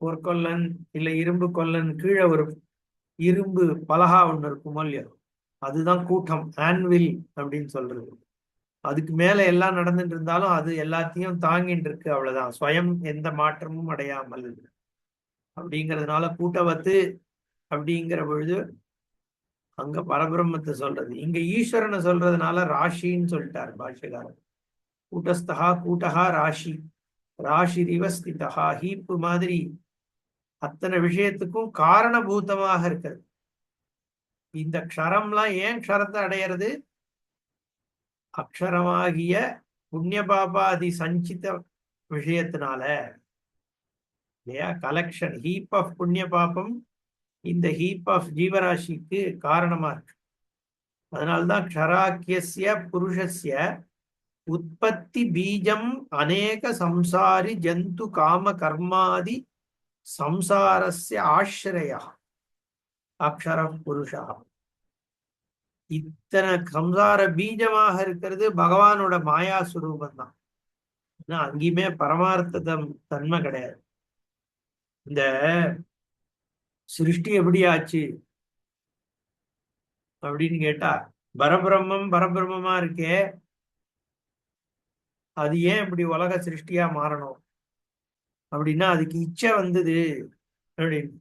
பொற்கொல்லன் இல்ல இரும்பு கொல்லன் கீழே ஒரு இரும்பு பலகா ஒண்ணு இருக்குமோ இல்லையோ, அதுதான் கூட்டம், ஆன்வில் அப்படின்னு சொல்றது. அதுக்கு மேல எல்லாம் நடந்துட்டு இருந்தாலும் அது எல்லாத்தையும் தாங்கிட்டு இருக்கு, அவ்வளவுதான். ஸ்வயம் எந்த மாற்றமும் அடையாமல் அப்படிங்கிறதுனால கூட்டவத்து அப்படிங்கிற பொழுது அங்க பரபிரம்மத்தை சொல்றது. இங்க ஈஸ்வரனை சொல்றதுனால ராசின்னு சொல்லிட்டார் பாஷ்யக்காரர். கூட்டஸ்தகா கூட்டஹா ராசி ராசிரிவ ஸ்திதஹா. ஹீப்பு மாதிரி அத்தனை விஷயத்துக்கும் காரணபூதமாக இருக்கிறது. இந்த க்ஷரம்லாம் ஏன் க்ஷரத்தை அடையிறது? அக்ஷரமாகிய புண்ணிய பாபாதி சஞ்சித விஷயத்தினால இல்லையா. கலெக்ஷன், ஹீப் ஆஃப் புண்ணிய பாபம் இந்த ஹீப் ஆஃப் ஜீவராசிக்கு காரணமா இருக்கு. அதனால்தான் க்ஷராக்கிய புருஷஸ்ய உற்பத்தி பீஜம் அநேக சம்சாரி ஜந்து காம கர்மாதி சம்சாரஸ்ய ஆශ්‍රய அக்ஷர புருஷா. இத்தனை சம்சார பீஜமாக இருக்கிறது பகவானோட மாயா சுரூபம் தான். அங்கேயுமே பரமார்த்த தன்மை கிடையாது. இந்த சிருஷ்டி எப்படி ஆச்சு அப்படின்னு கேட்டா, பரபிரம்மம் பரபிரம்மமா இருக்கே, அது ஏன் இப்படி உலக சிருஷ்டியா மாறணும் அப்படின்னா அதுக்கு இச்சை வந்தது அப்படின்னு.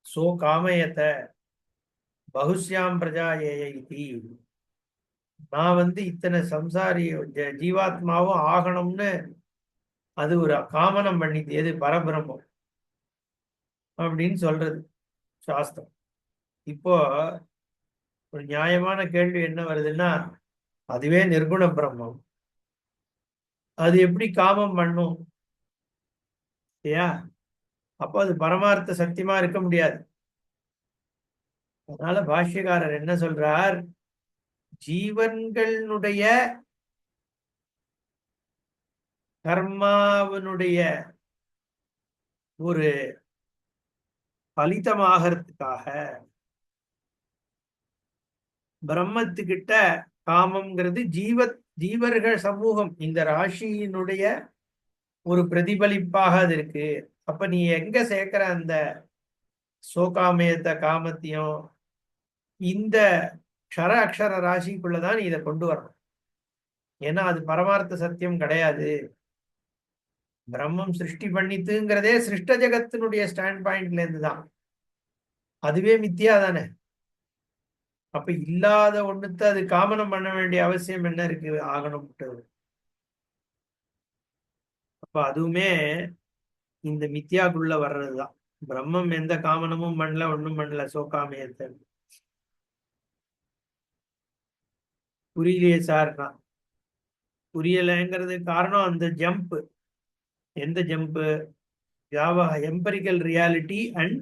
சோ காமயத்தை பகுஷ்யாம் பிரஜா ஏயி. நான் வந்து இத்தனை சம்சாரி ஜீவாத்மாவும் ஆகணும்னு அது ஒரு காமனம் பண்ணிட்டு, எது பரபிரம்மம் அப்படின்னு சொல்றது சாஸ்திரம். இப்போ ஒரு நியாயமான கேள்வி என்ன வருதுன்னா, அதுவே நிர்குண பிரம்மம், அது எப்படி காமம் பண்ணும் இல்லையா? அப்போ அது பரமார்த்த சத்தியமா இருக்க முடியாது. அதனால பாஷ்யக்காரர் என்ன சொல்றார்? ஜீவன்களுடைய கர்மாவனுடைய ஒரு பலிதமாகறதுக்காக பிரம்மத்துக்கிட்ட காமம்ங்கிறது ஜீவர்கள் சமூகம், இந்த ராசியினுடைய ஒரு பிரதிபலிப்பாக அது இருக்கு. அப்ப நீ எங்க சேர்க்கிற அந்த சோகாமயத்த காமத்தையும் இந்த க்ஷர அக்ஷர ராசிக்குள்ளதான் நீ இதை கொண்டு வரணும். ஏன்னா அது பரமார்த்த சத்தியம் கிடையாது. பிரம்மம் சிருஷ்டி பண்ணித்துங்கிறதே சிருஷ்ட ஜெகத்தினுடைய ஸ்டாண்ட் பாயிண்ட்ல இருந்து தான். அதுவே மித்தியா தானே. அப்ப இல்லாத ஒண்ணுத்த அது காமனம் பண்ண வேண்டிய அவசியம் என்ன இருக்கு ஆகணும். அப்ப அதுவுமே இந்த மித்தியாக்குள்ள வர்றதுதான். பிரம்மம் எந்த காமனமும் பண்ணல, ஒண்ணும் பண்ணல. சோகாமியத்தை புரியலையே சார்னா, புரியலைங்கிறது காரணம் அந்த ஜம்ப். எந்த ஜம்ப்? எம்பரிக்கல் ரியாலிட்டி அண்ட்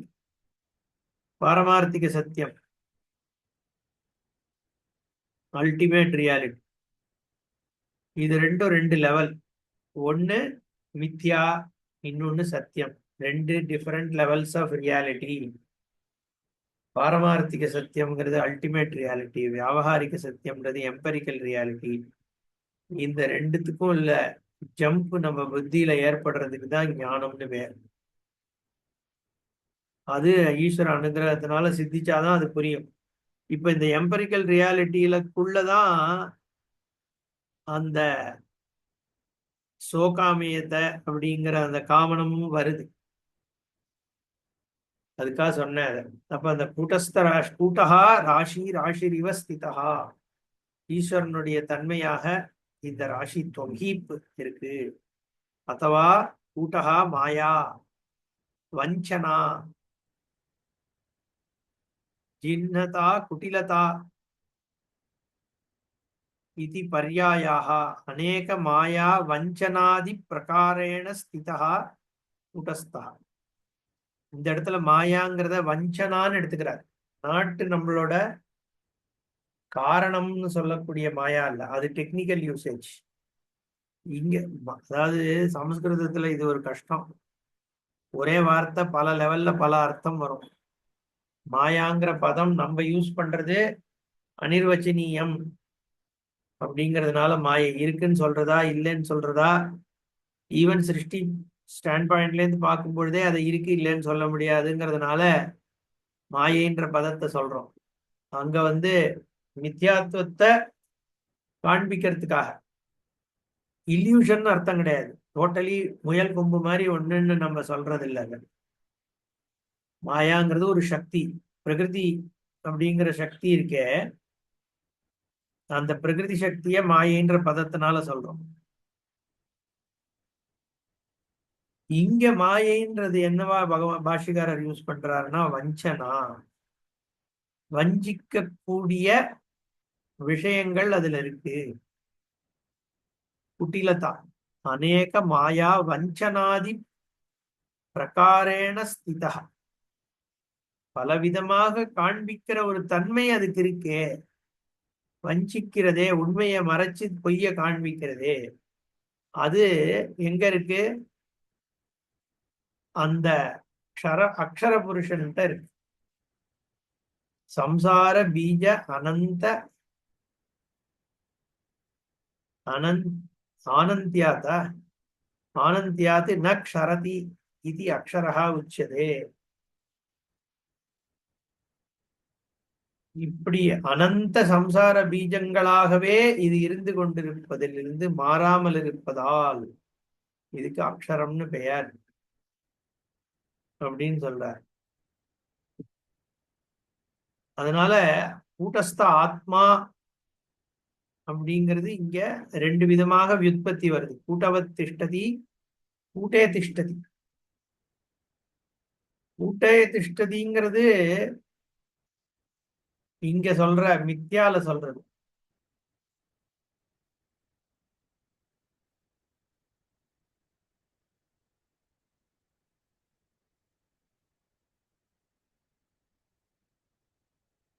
பாரமார்த்திக சத்தியம், அல்டிமேட் ரியாலிட்டி. இது ரெண்டும் ரெண்டு லெவல். ஒன்னு மித்யா, இன்னொன்னு சத்தியம். ரெண்டு டிஃபரெண்ட் லெவல்ஸ் ஆஃப் ரியாலிட்டி. பாரமார்த்திக சத்தியம்ங்கிறது அல்டிமேட் ரியாலிட்டி, வியாவகாரிக சத்தியம்ன்றது எம்பரிக்கல் ரியாலிட்டி. இந்த ரெண்டுத்துக்கும் உள்ள ஜம்ப் நம்ம புத்தியில ஏற்படுறதுக்கு தான் ஞானம்னு பேர். அது ஈஸ்வர அனுகிரகத்தினால சித்திச்சாதான் அது புரியும். இப்ப இந்த எம்பரிக்கல் ரியாலிட்டியிலக்குள்ளதான் அந்த சோகாமியத்தை அப்படிங்கிற அந்த காமனமும் வருது. அதுக்காக சொன்னேன். அப்ப அந்த கூட்டஹா ராசி ராசிரிவ ஸ்திதா, ஈஸ்வரனுடைய தன்மையாக இந்த ராசி தொகீப் இருக்கு. அத்தவா கூட்டஹா மாயா வஞ்சனா ஜின்னதா குட்டிலதா இதி பர்யாயாக அநேக மாயா வஞ்சனாதி பிரகாரேண ஸ்திதா கூட்டஸ்தா. இந்த இடத்துல மாயாங்கிறத வஞ்சனான்னு எடுத்துக்கிறார். நாட்டு நம்மளோட காரணம்னு சொல்லக்கூடிய மாயா இல்ல, அது டெக்னிக்கல் யூசேஜ். இங்க அதாவது சமஸ்கிருதத்துல இது ஒரு கஷ்டம். ஒரே வார்த்தை பல லெவல்ல பல அர்த்தம் வரும். மாயாங்கிற பதம் நம்ம யூஸ் பண்றது அனிர்வச்சனீயம் அப்படிங்கிறதுனால மாயை இருக்குன்னு சொல்றதா இல்லைன்னு சொல்றதா, ஈவன் சிருஷ்டி ஸ்டாண்ட் பாயிண்ட்ல இருந்து பார்க்கும் பொழுதே அதை இருக்கு இல்லைன்னு சொல்ல முடியாதுங்கிறதுனால மாயைன்ற பதத்தை சொல்றோம். அங்க மித்யாத்துவத்தை காண்பிக்கிறதுக்காக. இல்யூஷன் அர்த்தம் கிடையாது. டோட்டலி முயல் கொம்பு மாதிரி ஒண்ணுன்னு நம்ம சொல்றது இல்லைங்க. மாயாங்கிறது ஒரு சக்தி, பிரகிருதி அப்படிங்கிற சக்தி இருக்கே, அந்த பிரகிருதி சக்திய மாயைன்ற பதத்தினால சொல்றோம். இங்க மாயைன்றது என்னவா பகவான் பாஷிகாரர் யூஸ் பண்றாருன்னா வஞ்சனா, வஞ்சிக்கக்கூடிய விஷயங்கள் அதுல இருக்கு. குட்டிலதா அநேக மாயா வஞ்சனாதி பிரகாரேண ஸ்திதா, பலவிதமாக காண்பிக்கிற ஒரு தன்மை அதுக்கு இருக்கே. வஞ்சிக்கிறதே, உண்மையை மறைச்சு பொய்ய காண்பிக்கிறதே, அது எங்க இருக்கு? அந்த அக்ஷர புருஷன்ட்ட இருக்கு. சம்சார பீஜ அனந்த ஆனந்தியாத ஆனந்தியாத் ந க்ஷரதி இது அக்ஷரஹா உச்சதே. இப்படி அனந்த சம்சார பீஜங்களாகவே இது இருந்து கொண்டிருப்பதிலிருந்து மாறாமல் இருப்பதால் இதுக்கு அக்ஷரம்னு பெயர் அப்படின்னு சொல்றார். அதனால கூட்டஸ்த ஆத்மா அப்படிங்கிறது இங்க ரெண்டு விதமாக வியுற்பத்தி வருது. கூட்டவத் திஷ்டதி, கூட்டே திஷ்டதி. கூட்டே திஷ்டதிங்கிறது இங்க சொல்ற மித்யால சொல்றது.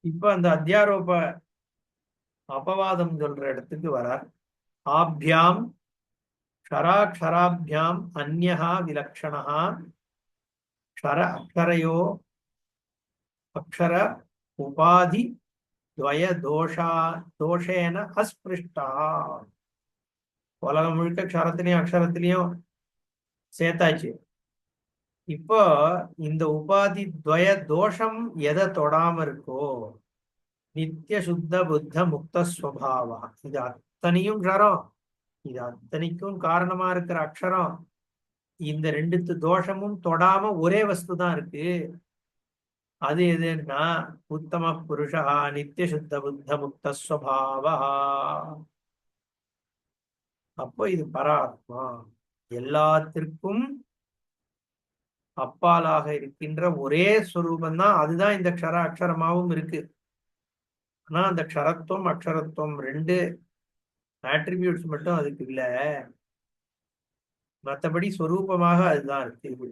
இப்ப அந்த அத்தியாரோப அபவாதம் சொல்ற இடத்துக்கு வரார். ஆப்யாம் க்ஷராக்ஷராபியாம் அந்யஹா விலக்ஷணஹா க்ஷர அக்ஷரயோ அக்ஷர உபாதி துவய தோஷேன அஸ்பிருஷ்டா. உலகம் முழுக்க க்ஷரத்திலையும் அக்ஷரத்திலையும் சேர்த்தாச்சு. இப்போ இந்த உபாதி துவய தோஷம் எதை தொடாம இருக்கோ நித்திய சுத்த புத்த முக்த ஸ்வபாவா. இது அத்தனையும் க்ஷரம். இது அத்தனைக்கும் காரணமா இருக்கிற அக்ஷரம். இந்த ரெண்டு தோஷமும் தொடாம ஒரே வஸ்து தான் இருக்கு. அது எதுன்னா உத்தம புருஷா நித்திய சுத்த புத்த முக்த ஸ்வபாவா. அப்போ இது பராத்மா, எல்லாத்திற்கும் அப்பாலாக இருக்கின்ற ஒரே ஸ்வரூபம் தான். அதுதான் இந்த அக்ஷரமாவும் இருக்கு. ஆனா அந்த க்ஷரத்துவம் அக்ஷரத்துவம் ரெண்டு ஆட்ரிபியூட்ஸ் மட்டும் அதுக்கு இல்ல, மற்றபடி ஸ்வரூபமாக அதுதான் இருக்கு.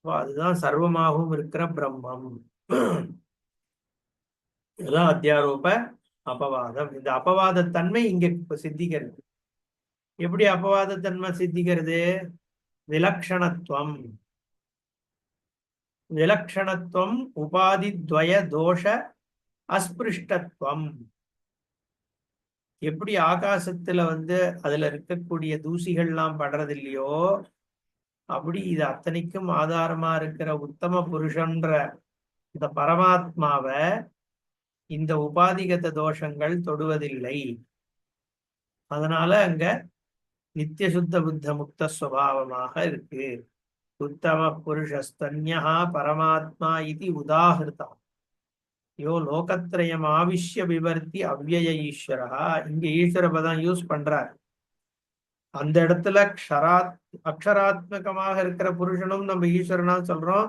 அதுதான் சர்வமாகவும் இருக்கிற பிரம்மம். இதுதான் அத்தியாரோப அபவாதம். இந்த அபவாத தன்மை இங்க சித்திக்கிறது. எப்படி அபவாத தன்மை சித்திக்கிறது? விலக்ஷணத்துவம். விலக்ஷணத்துவம் உபாதித்வய தோஷ அஸ்பிருஷ்டத்துவம். எப்படி ஆகாசத்துல அதுல இருக்கக்கூடிய தூசிகள்லாம் படுறது இல்லையோ, அப்படி இது அத்தனைக்கும் ஆதாரமா இருக்கிற உத்தம புருஷன்ற இந்த பரமாத்மாவை இந்த உபாதிகத தோஷங்கள் தொடுவதில்லை. அதனால அங்க நித்திய சுத்த புத்த முக்த ஸ்வபாவமாக இருக்கு. உத்தம புருஷஸ்தன்யா பரமாத்மா இது உதாகிருதம் யோ லோகத்ரயம் ஆவிஷ்ய விவர்த்தி அவ்யய ஈஸ்வரா. இங்க ஈஸ்வர பதம் யூஸ் பண்றார். அந்த இடத்துல அக்ஷராத்மகமாக இருக்கிற புருஷனும் நம்ம ஈஸ்வரனா சொல்றோம்.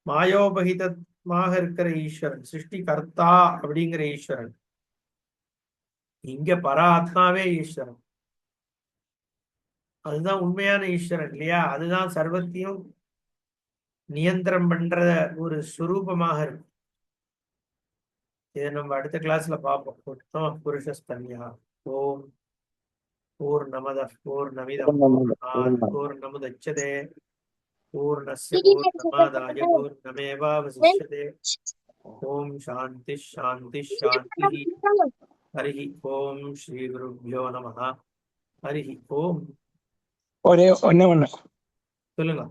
மாயோபகிதமாக இருக்கிற ஈஸ்வரன், சிருஷ்டி கர்த்தா அப்படிங்கிற ஈஸ்வரன். இங்க பராத்மாவே ஈஸ்வரன். அதுதான் உண்மையான ஈஸ்வரன் இல்லையா? அதுதான் சர்வத்தையும் நியந்திரம் பண்ற ஒரு சுரூபமாக இருக்கு. இதை நம்ம அடுத்த கிளாஸ்ல பார்ப்போம். உத்தம புருஷஸ்தன்யா. ஓம் பூர்ணமதః பூர்ணமிதம் பூர்ணாத் பூர்ணமுதச்யதே பூர்ணஸ்ய பூர்ணமாதாய பூர்ணமேவாவசிஷ்யதே. ஓம் சாந்தி சாந்தி சாந்தி. ஹரி ஓம் ஸ்ரீ குருப்யோ நமஹ. ஹரி ஓம். ஒரே ஒண்ணு சொல்லுங்க.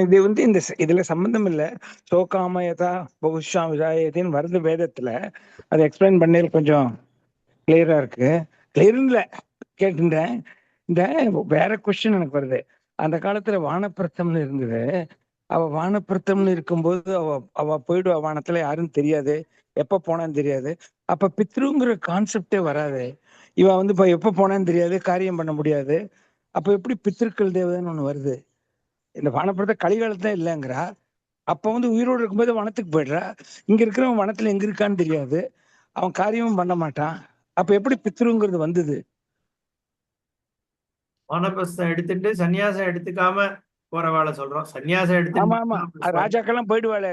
இது இந்த இதுல சம்பந்தம் இல்ல. சோகாமயதா பகுஷாம் விஜாயத்தின்னு வருது வேதத்துல. அதை எக்ஸ்பிளைன் பண்ணி கொஞ்சம் கிளியரா இருக்கு. கிளியர்ல கேட்டுட்டேன். இந்த வேற கொஸ்டின் எனக்கு வருது. அந்த காலத்துல வானப்பிரத்தம்னு இருந்தது. அவ வானப்பிரத்தம்னு இருக்கும்போது அவ போயிடுவா வானத்துல, யாரும் தெரியாது, எப்ப போனான்னு தெரியாது. அப்ப பித்ருங்கிற கான்செப்டே வராது. இவ இப்ப எப்ப போனான்னு தெரியாது, காரியம் பண்ண முடியாது. அப்ப எப்படி பித்திருக்கள் தேவதைன்னு ஒண்ணு வருது? இந்த வானப்பிரத்த கலிகாலத்துல இல்லைங்கிறா. அப்ப உயிரோடு இருக்கும்போது வனத்துக்கு போயிடுறா. இங்க இருக்கிறவன் வனத்துல எங்க இருக்கான்னு தெரியாது, அவன் காரியமும் பண்ண மாட்டான். அப்ப எப்படி பித்ருங்கிறது வந்தது? வானப்பிரஸ்தம் எடுத்துட்டு சன்னியாசம் எடுத்துக்காம போறவாளை சொல்றோம். சன்னியாசம் ஆமா ஆமா, எடுத்துட்டு ராஜாக்கெல்லாம் போயிடுவாளே,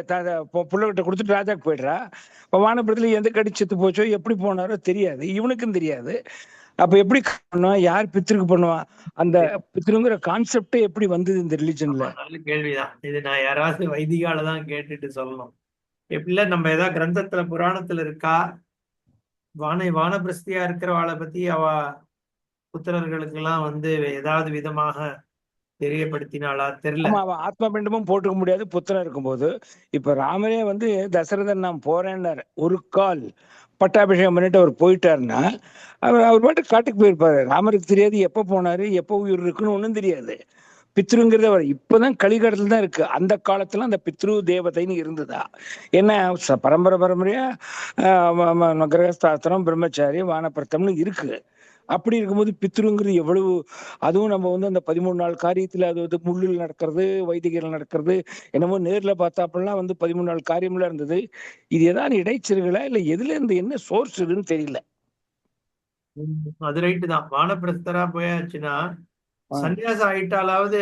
புள்ளகிட்ட கொடுத்துட்டு ராஜாக்கு போயிடுறா. இப்ப வானப்பிரத்துல எந்த கடி செத்து போச்சோ, எப்படி போனாரோ தெரியாது, இவனுக்கும் தெரியாது. அப்ப எப்படி பண்ணுவான், யார் பித்ருக்கு பண்ணுவான்? அந்த பித்ருங்கிற கான்செப்டே எப்படி வந்தது இந்த ரிலிஜன்ல? நல்ல கேள்விதான் இது. நான் யாராவது வைதிகால தான் கேட்டுட்டு சொல்லணும். எப்படில நம்ம ஏதாவது கிரந்தத்துல புராணத்துல இருக்கா வானப்பிரஸ்தியா இருக்கிறவாளை பத்தி அவ புத்திரர்களுக்கு எல்லாம் ஏதாவது விதமாக தெரியப்படுத்தினாளா தெரியல. ஆமா, அவன் ஆத்ம பிண்டமும் போட்டுக்க முடியாது புத்திரன் இருக்கும்போது. இப்ப ராமரே தசரதன் நான் போறேன்னாரு. ஒரு கால் பட்டாபிஷேகம் பண்ணிட்டு அவர் போயிட்டாருன்னா, அவர் பாட்டு காட்டுக்கு போயிருப்பாரு. ராமருக்கு தெரியாது எப்ப போனாரு, எப்ப உயிர் இருக்குன்னு ஒண்ணும் தெரியாது. பித்ருங்கிறது அவர் இப்பதான் கலிகாலத்துல தான் இருக்கு. அந்த காலத்துல அந்த பித்ரு தேவதைன்னு இருந்ததா? என்ன பரம்பரையா கிரகஸ்தாத்திரம், பிரம்மச்சாரி, வானப்பிரத்தம்னு இருக்கு. அப்படி இருக்கும்போது பித்ருங்கிறது எவ்வளவு, அதுவும் நம்ம அந்த 13 நாள் காரியத்துல அது முள்ளில் நடக்கிறது, வைதிகர்கள் நடக்கிறது, என்னமோ நேர்ல பார்த்தாப்பெல்லாம் 13 நாள் காரியம்ல இருந்தது. இது ஏதாவது இடைச்சல்களா இல்ல எதுல இருந்து என்ன சோர்ஸ் இதுன்னு தெரியல. அது ரைட்டு தான். வானப்பிரஸ்தரா போயாச்சுன்னா சன்னியாசம் ஆயிட்டாலாவது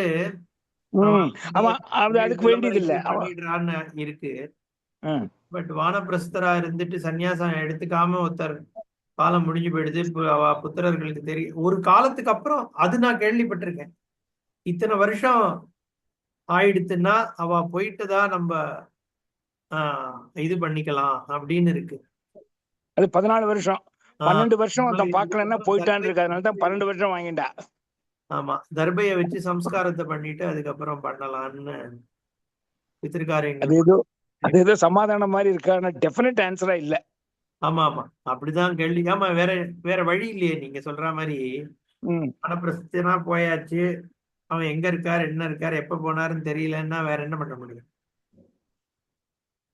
அதுக்கு வேண்டியது இல்ல பண்ணிடுறான்னு இருக்கு. பட் வானப்பிரஸ்தரா இருந்துட்டு சன்னியாசம் எடுத்துக்காம ஒருத்தர் காலம் முடிஞ்சு போயிடுது. அவ புத்திரர்களுக்கு தெரியும் ஒரு காலத்துக்கு அப்புறம். அது நான் கேள்விப்பட்டிருக்கேன். இத்தனை வருஷம் ஆயிடுத்துன்னா அவ போயிட்டுதான் நம்ம இது பண்ணிக்கலாம் அப்படின்னு இருக்கு. அது 14 வருஷம் 12 வருஷம் ஒருத்தன் பாக்கலன்னா போயிட்டான்னு இருக்கு. அதனாலதான் 12 வருஷம் வாங்கிட்டா. ஆமா, தர்பையை வச்சு சம்ஸ்காரத்தை பண்ணிட்டு அதுக்கப்புறம் பண்ணலாம்னு பித்திருக்காரியங்கள். அது ஏதோ சமாதானம் மாதிரி இருக்கா, ஆனா டெஃபினட் ஆன்சரா இல்ல. ஆமா ஆமா, அப்படிதான் கேள்வி. ஆமா, வேற வேற வழி இல்லையே. நீங்க சொல்ற மாதிரி ம். மனப்பிரஸ்தனா போயாச்சு. அவன் எங்க இருக்காரு, என்ன இருக்காரு, எப்ப போனாருன்னு தெரியலன்னா வேற என்ன பண்ண முடியும்?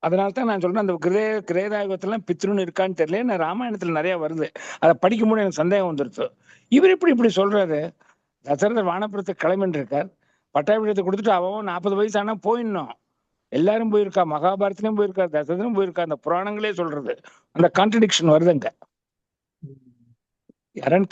அதனால தான் நான் சொல்றேன், அந்த கிரேதாயுகத்துல பித்ருன்னு இருக்கான்னு தெரியல. நான் ராமாயணத்துல நிறைய வருது, அதை படிக்கும்போது எனக்கு சந்தேகம் வந்துருச்சு. இவர் இப்படி சொல்றாரு. தசரதர் வானபுரத்துக்கு கிளம்பின்னு இருக்கார், பட்டாபிஷேகத்தை கொடுத்துட்டு அவன் 40 வயசு ஆனா போயிடணும். எல்லாரும் போயிருக்கா, மகாபாரதத்திலயும் போயிருக்கா, தசரதரும் போயிருக்கா, அந்த புராணங்களே சொல்றது. அந்த கான்ட்ரடிக்ஷன் வருதுங்க. யாரன்னு